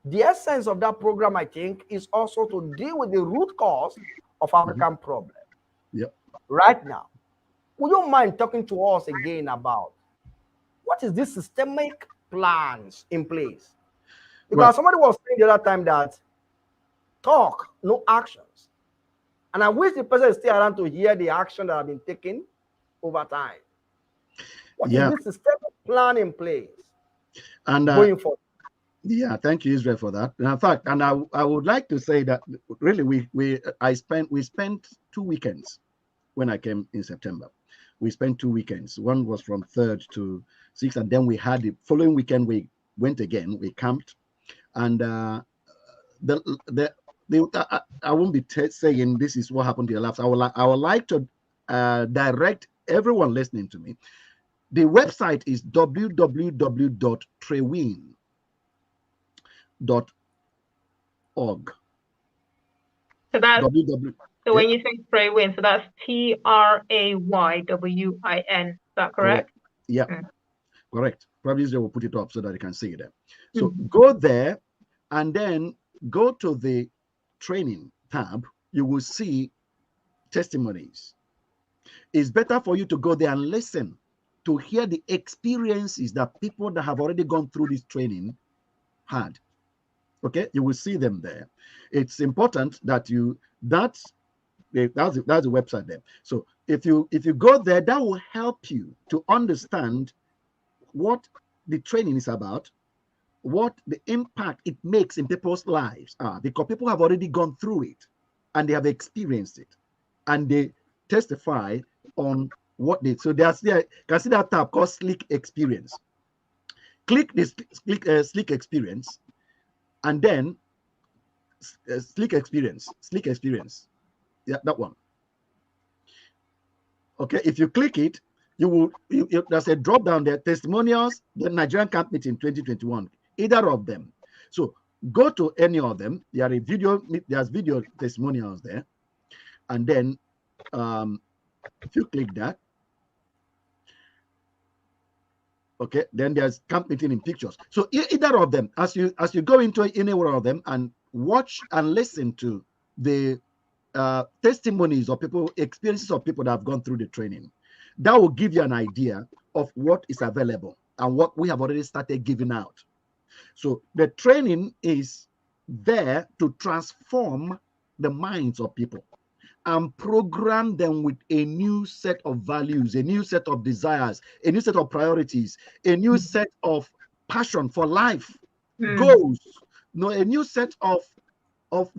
The essence of that program, I think, is also to deal with the root cause of African problem. Yep. Right now, would you mind talking to us again about what is this systemic plans in place? Because somebody was saying the other time that talk, no actions. And I wish the person is still around to hear the action that have been taken over time. What is this systemic plan in place and going forward? Yeah, thank you, Israel, for that. And in fact, and I would like to say that really we spent 2 weekends when I came in September. We spent 2 weekends. One was from 3rd to 6th, and then we had the following weekend we went again. We camped, and I won't be saying this is what happened to your lives. I would like to direct everyone listening to me. The website is www.trewin.org. So that's so when you say Traywin, so that's TRAYWIN. Is that correct? Yeah, correct. Probably they will put it up so that you can see it there. So go there and then go to the training tab. You will see testimonies. It's better for you to go there and listen to hear the experiences that people that have already gone through this training had. Okay, you will see them there. It's important that that's the website there. So if you go there, that will help you to understand what the training is about, what the impact it makes in people's lives are, because people have already gone through it and they have experienced it and they testify on what they. So there's there, you can see that tab called Slick Experience. Click this Slick Experience, and then Slick Experience. Yeah, that one. Okay, if you click it, there's a drop down there, testimonials, the Nigerian camp meeting 2021, either of them. So go to any of them. There's video testimonials there, and then if you click that, okay, then there's camp meeting in pictures. So either of them, as you go into any one of them and watch and listen to the testimonies of people, experiences of people that have gone through the training, that will give you an idea of what is available and what we have already started giving out. So the training is there to transform the minds of people and program them with a new set of values, a new set of desires, a new set of priorities, a new set of passion for life, goals, a new set of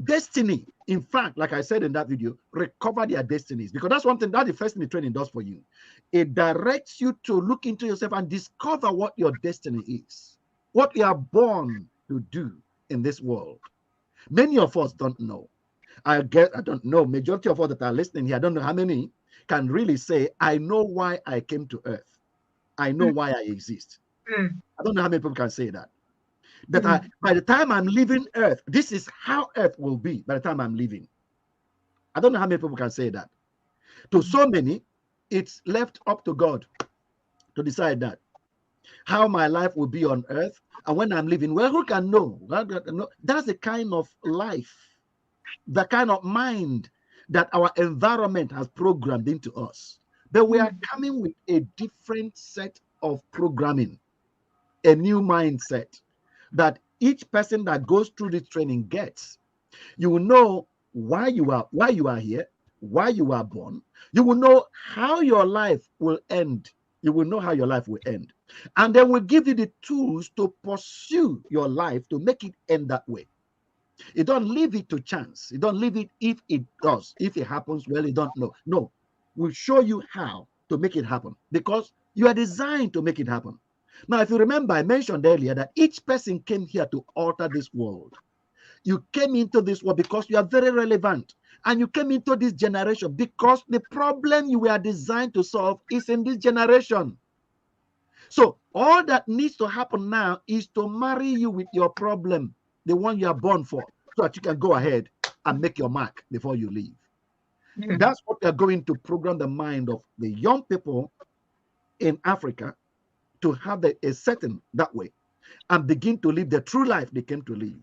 destiny. In fact, like I said in that video, recover their destinies, because that's one thing, that's the first thing the training does for you. It directs you to look into yourself and discover what your destiny is, what you are born to do in this world. Many of us don't know. I don't know. Majority of us that are listening here, I don't know how many can really say, I know why I came to earth. I know why I exist. Mm. I don't know how many people can say that. That by the time I'm leaving Earth, this is how Earth will be by the time I'm leaving. I don't know how many people can say that. To so many, it's left up to God to decide that. How my life will be on Earth, and when I'm leaving, well, who can know? That's the kind of life, the kind of mind that our environment has programmed into us. But we are coming with a different set of programming, a new mindset that each person that goes through this training gets. You will know why you are here, why you are born. You will know how your life will end. You will know how your life will end. And then we'll give you the tools to pursue your life to make it end that way. You don't leave it to chance. You don't leave it if it does. If it happens, well, you don't know. No, we'll show you how to make it happen because you are designed to make it happen. Now, if you remember, I mentioned earlier that each person came here to alter this world. You came into this world because you are very relevant. And you came into this generation because the problem you were designed to solve is in this generation. So all that needs to happen now is to marry you with your problem, the one you are born for, so that you can go ahead and make your mark before you leave. That's what they're going to program the mind of the young people in Africa to have a setting that way and begin to live the true life they came to live.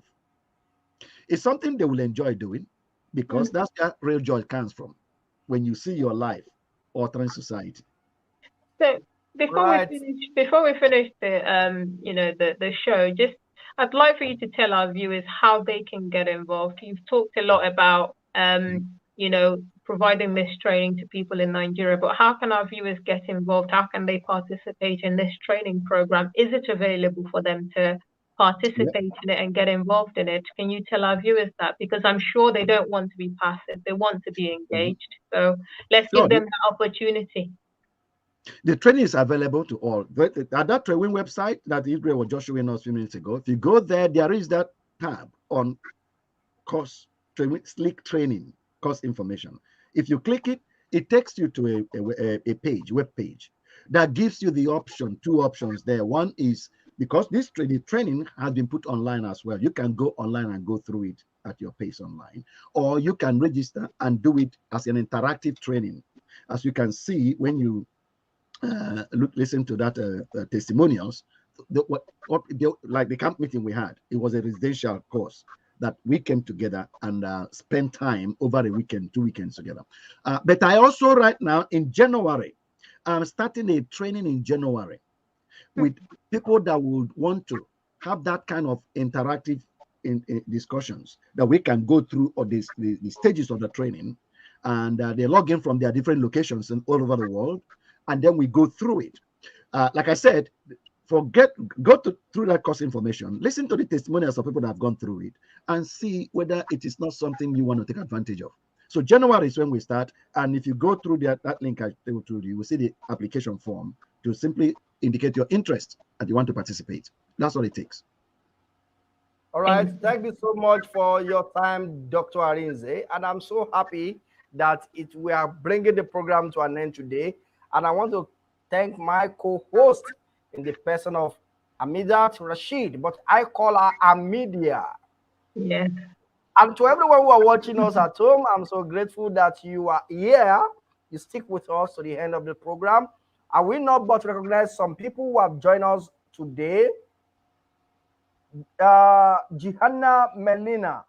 It's something they will enjoy doing because that's where real joy comes from, when you see your life altering society. So before we finish the the show, just I'd like for you to tell our viewers how they can get involved. You've talked a lot about providing this training to people in Nigeria, but how can our viewers get involved? How can they participate in this training program? Is it available for them to participate in it and get involved in it? Can you tell our viewers that? Because I'm sure they don't want to be passive, they want to be engaged. So let's give them the opportunity. The training is available to all. At that training website that Israel was just showing us a few minutes ago, if you go there, there is that tab on course training, slick training, course information. If you click it, it takes you to a page, web page, that gives you the option, two options there. One is, because this training has been put online as well, you can go online and go through it at your pace online, or you can register and do it as an interactive training. As you can see when you listen to that testimonials, like the camp meeting we had, it was a residential course that we came together and spent time over a weekend, 2 weekends together. But I also right now in January, I'm starting a training in January with people that would want to have that kind of interactive in discussions that we can go through or the stages of the training, and they log in from their different locations and all over the world, and then we go through it. Like I said, go through that course information, listen to the testimonials of people that have gone through it, and see whether it is not something you want to take advantage of. So January is when we start, and if you go through that link I told you, you will see the application form to simply indicate your interest and you want to participate. That's all it takes. All right, thank you so much for your time, Dr. Arinze, and I'm so happy that we are bringing the program to an end today. And I want to thank my co-host in the person of Amidat Rashid, but I call her Amidia. Yes. And to everyone who are watching us at home, I'm so grateful that you are here. You stick with us to the end of the program. I will not but recognize some people who have joined us today. Jihanna Melina,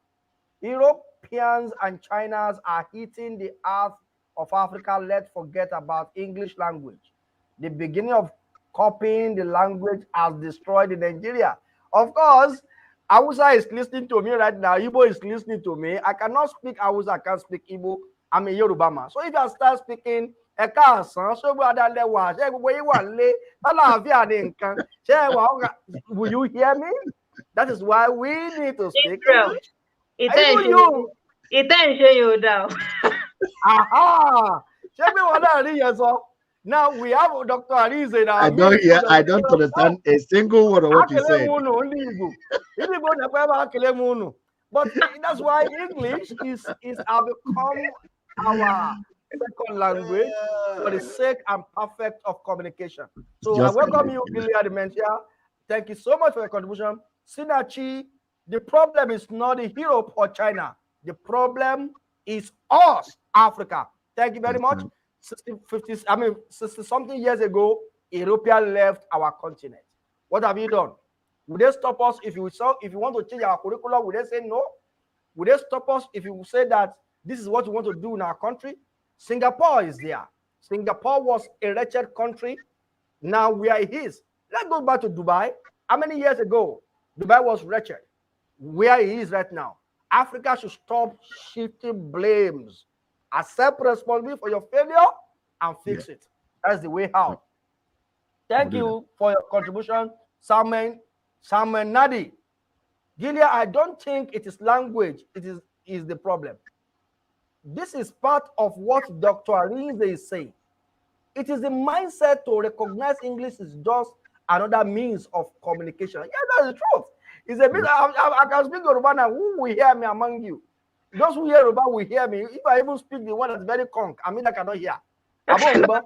Europeans and Chinas are hitting the earth of Africa. Let's forget about English language. The beginning of copying the language has destroyed Nigeria. Of course, Hausa is listening to me right now. Igbo is listening to me. I cannot speak Hausa. I can't speak Igbo. I'm a Yoruba man. So if I start speaking, will you hear me? That is why we need to speak English. Aha! Now we have Dr. Arinze. I don't understand a single word of what you said. But that's why English is become our second language for the sake and perfect of communication. So I Just welcome you, communication. Gilead Dementia. Thank you so much for your contribution. Sinachi, the problem is not Europe or China. The problem is us, Africa. Thank you very That's much. right. 60 something years ago, Ethiopia left our continent. What have you done? Would they stop us if you want to change our curriculum? Would they say no? Would they stop us if you say that this is what you want to do in our country? Singapore is there. Singapore was a wretched country. Now we are his. Let's go back to Dubai. How many years ago Dubai was wretched? Where he is right now. Africa should stop shifting blames. Accept responsibility for your failure and Yeah. fix it. That's the way out. Thank We'll do you for your contribution, Samuel Nadi. Gilead, I don't think it is language, is the problem. This is part of what Dr. Arinze is saying. It is the mindset to recognize English is just another means of communication. Yeah, that's the truth. It's a bit, I can speak Yoruba now. Who will hear me among you? Those who hear Yoruba will hear me. If I even speak the one that's very conk, I mean, I cannot hear. Abo Yoruba.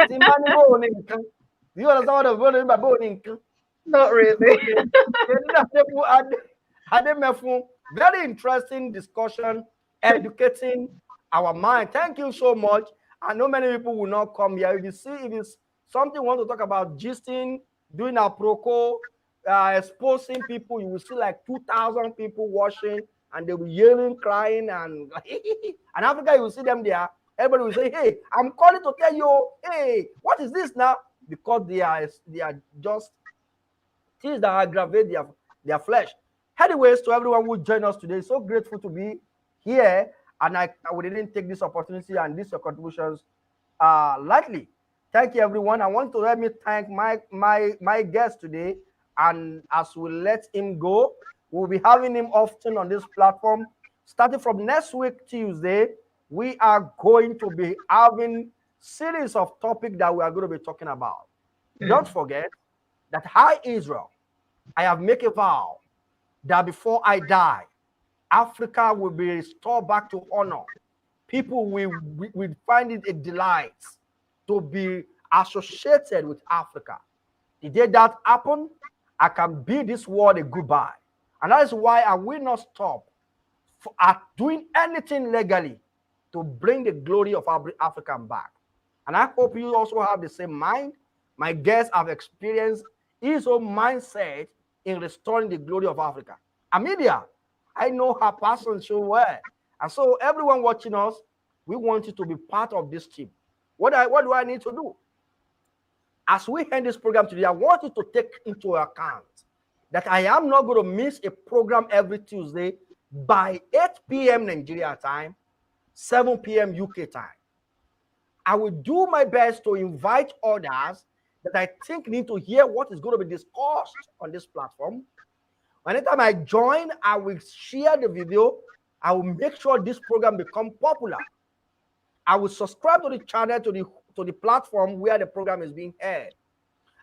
Timbani bo ni nkan. Do you understand what I'm going to bo ni nkan? Not really. Very interesting discussion, educating our mind. Thank you so much. I know many people will not come here. If it's something we want to talk about, gisting, doing a proco, exposing people, you will see like 2,000 people watching, and they will yelling, crying, and and Africa, you will see them there. Everybody will say, "Hey, I'm calling to tell you, hey, what is this now?" Because they are just things that aggravate their flesh. Anyways, to everyone who joined us today, so grateful to be here, and I didn't take this opportunity and these your contributions lightly. Thank you, everyone. I want to let me thank my guest today, and as we let him go, we'll be having him often on this platform. Starting from next week, Tuesday, we are going to be having series of topics that we are going to be talking about. Don't forget that I, Israel, I have made a vow that before I die, Africa will be restored back to honor. People will find it a delight to be associated with Africa. The day that happens, I can bid this world a goodbye. And that is why I will not stop at doing anything legally to bring the glory of Africa back. And I hope you also have the same mind. My guests have experienced his own mindset in restoring the glory of Africa. Amelia, I know her passion so well. And so everyone watching us, we want you to be part of this team. What do I need to do? As we end this program today, I want you to take into account that I am not going to miss a program every Tuesday by 8 p.m. Nigeria time, 7 p.m. UK time. I will do my best to invite others that I think need to hear what is going to be discussed on this platform. Anytime I join, I will share the video. I will make sure this program becomes popular. I will subscribe to the channel, to the platform where the program is being aired.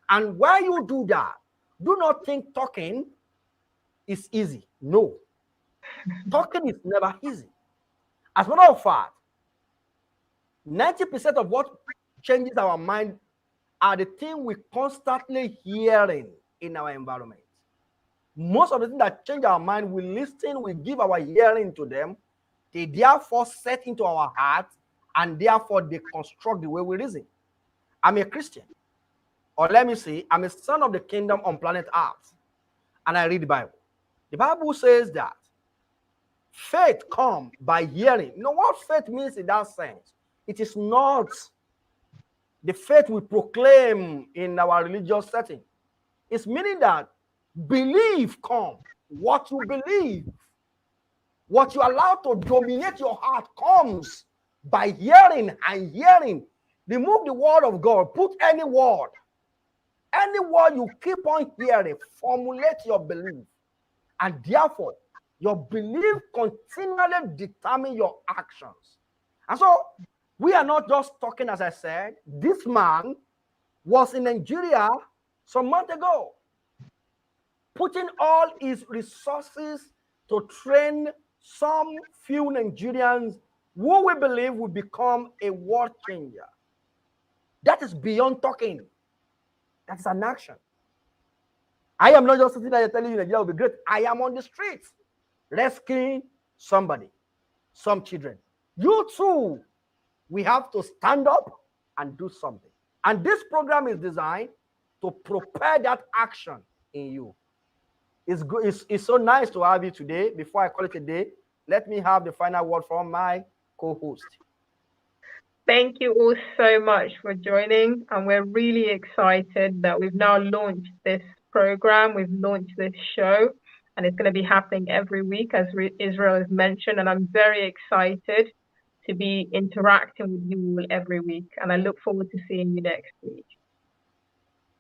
And while you do that, do not think talking is easy. No. Talking is never easy. As a matter of fact, 90% of what changes our mind are the things we constantly hearing in our environment. Most of the things that change our mind, we listen, we give our hearing to them. They therefore set into our heart, and therefore they construct the way we reason. I'm a Christian, or let me say, I'm a son of the kingdom on planet Earth, and I read the Bible. The Bible says that faith comes by hearing. You know what faith means in that sense? It is not the faith we proclaim in our religious setting. It's meaning that belief comes. What you believe, what you allow to dominate your heart comes by hearing and hearing. Remove the word of God. Put any word you keep on hearing, formulate your belief. And therefore, your belief continually determines your actions. And so, we are not just talking, as I said. This man was in Nigeria some months ago, putting all his resources to train some few Nigerians who we believe will become a world changer. That is beyond talking. That's an action. I am not just sitting there telling you Nigeria will be great. I am on the streets rescuing somebody, some children. You too, we have to stand up and do something. And this program is designed to prepare that action in you. It's good. It's so nice to have you today. Before I call it a day, let me have the final word from my co-host. Thank you all so much for joining. And we're really excited that we've now launched this program. We've launched this show, and it's going to be happening every week, as Israel has mentioned. And I'm very excited to be interacting with you all every week. And I look forward to seeing you next week.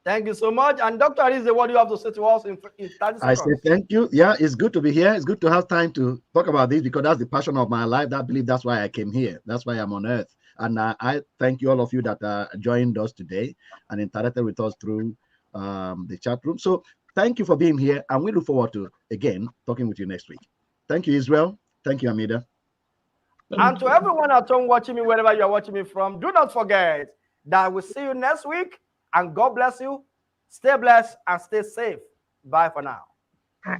Thank you so much. And Dr. Arize, what do you have to say to us in 30 seconds? I say thank you. Yeah, it's good to be here. It's good to have time to talk about this because that's the passion of my life. I believe that's why I came here. That's why I'm on earth. And I thank you, all of you that joined us today and interacted with us through the chat room. So thank you for being here. And we look forward to, again, talking with you next week. Thank you, Israel. Thank you, Amida. And to everyone at home watching me, wherever you're watching me from, do not forget that we'll see you next week. And God bless you. Stay blessed and stay safe. Bye for now.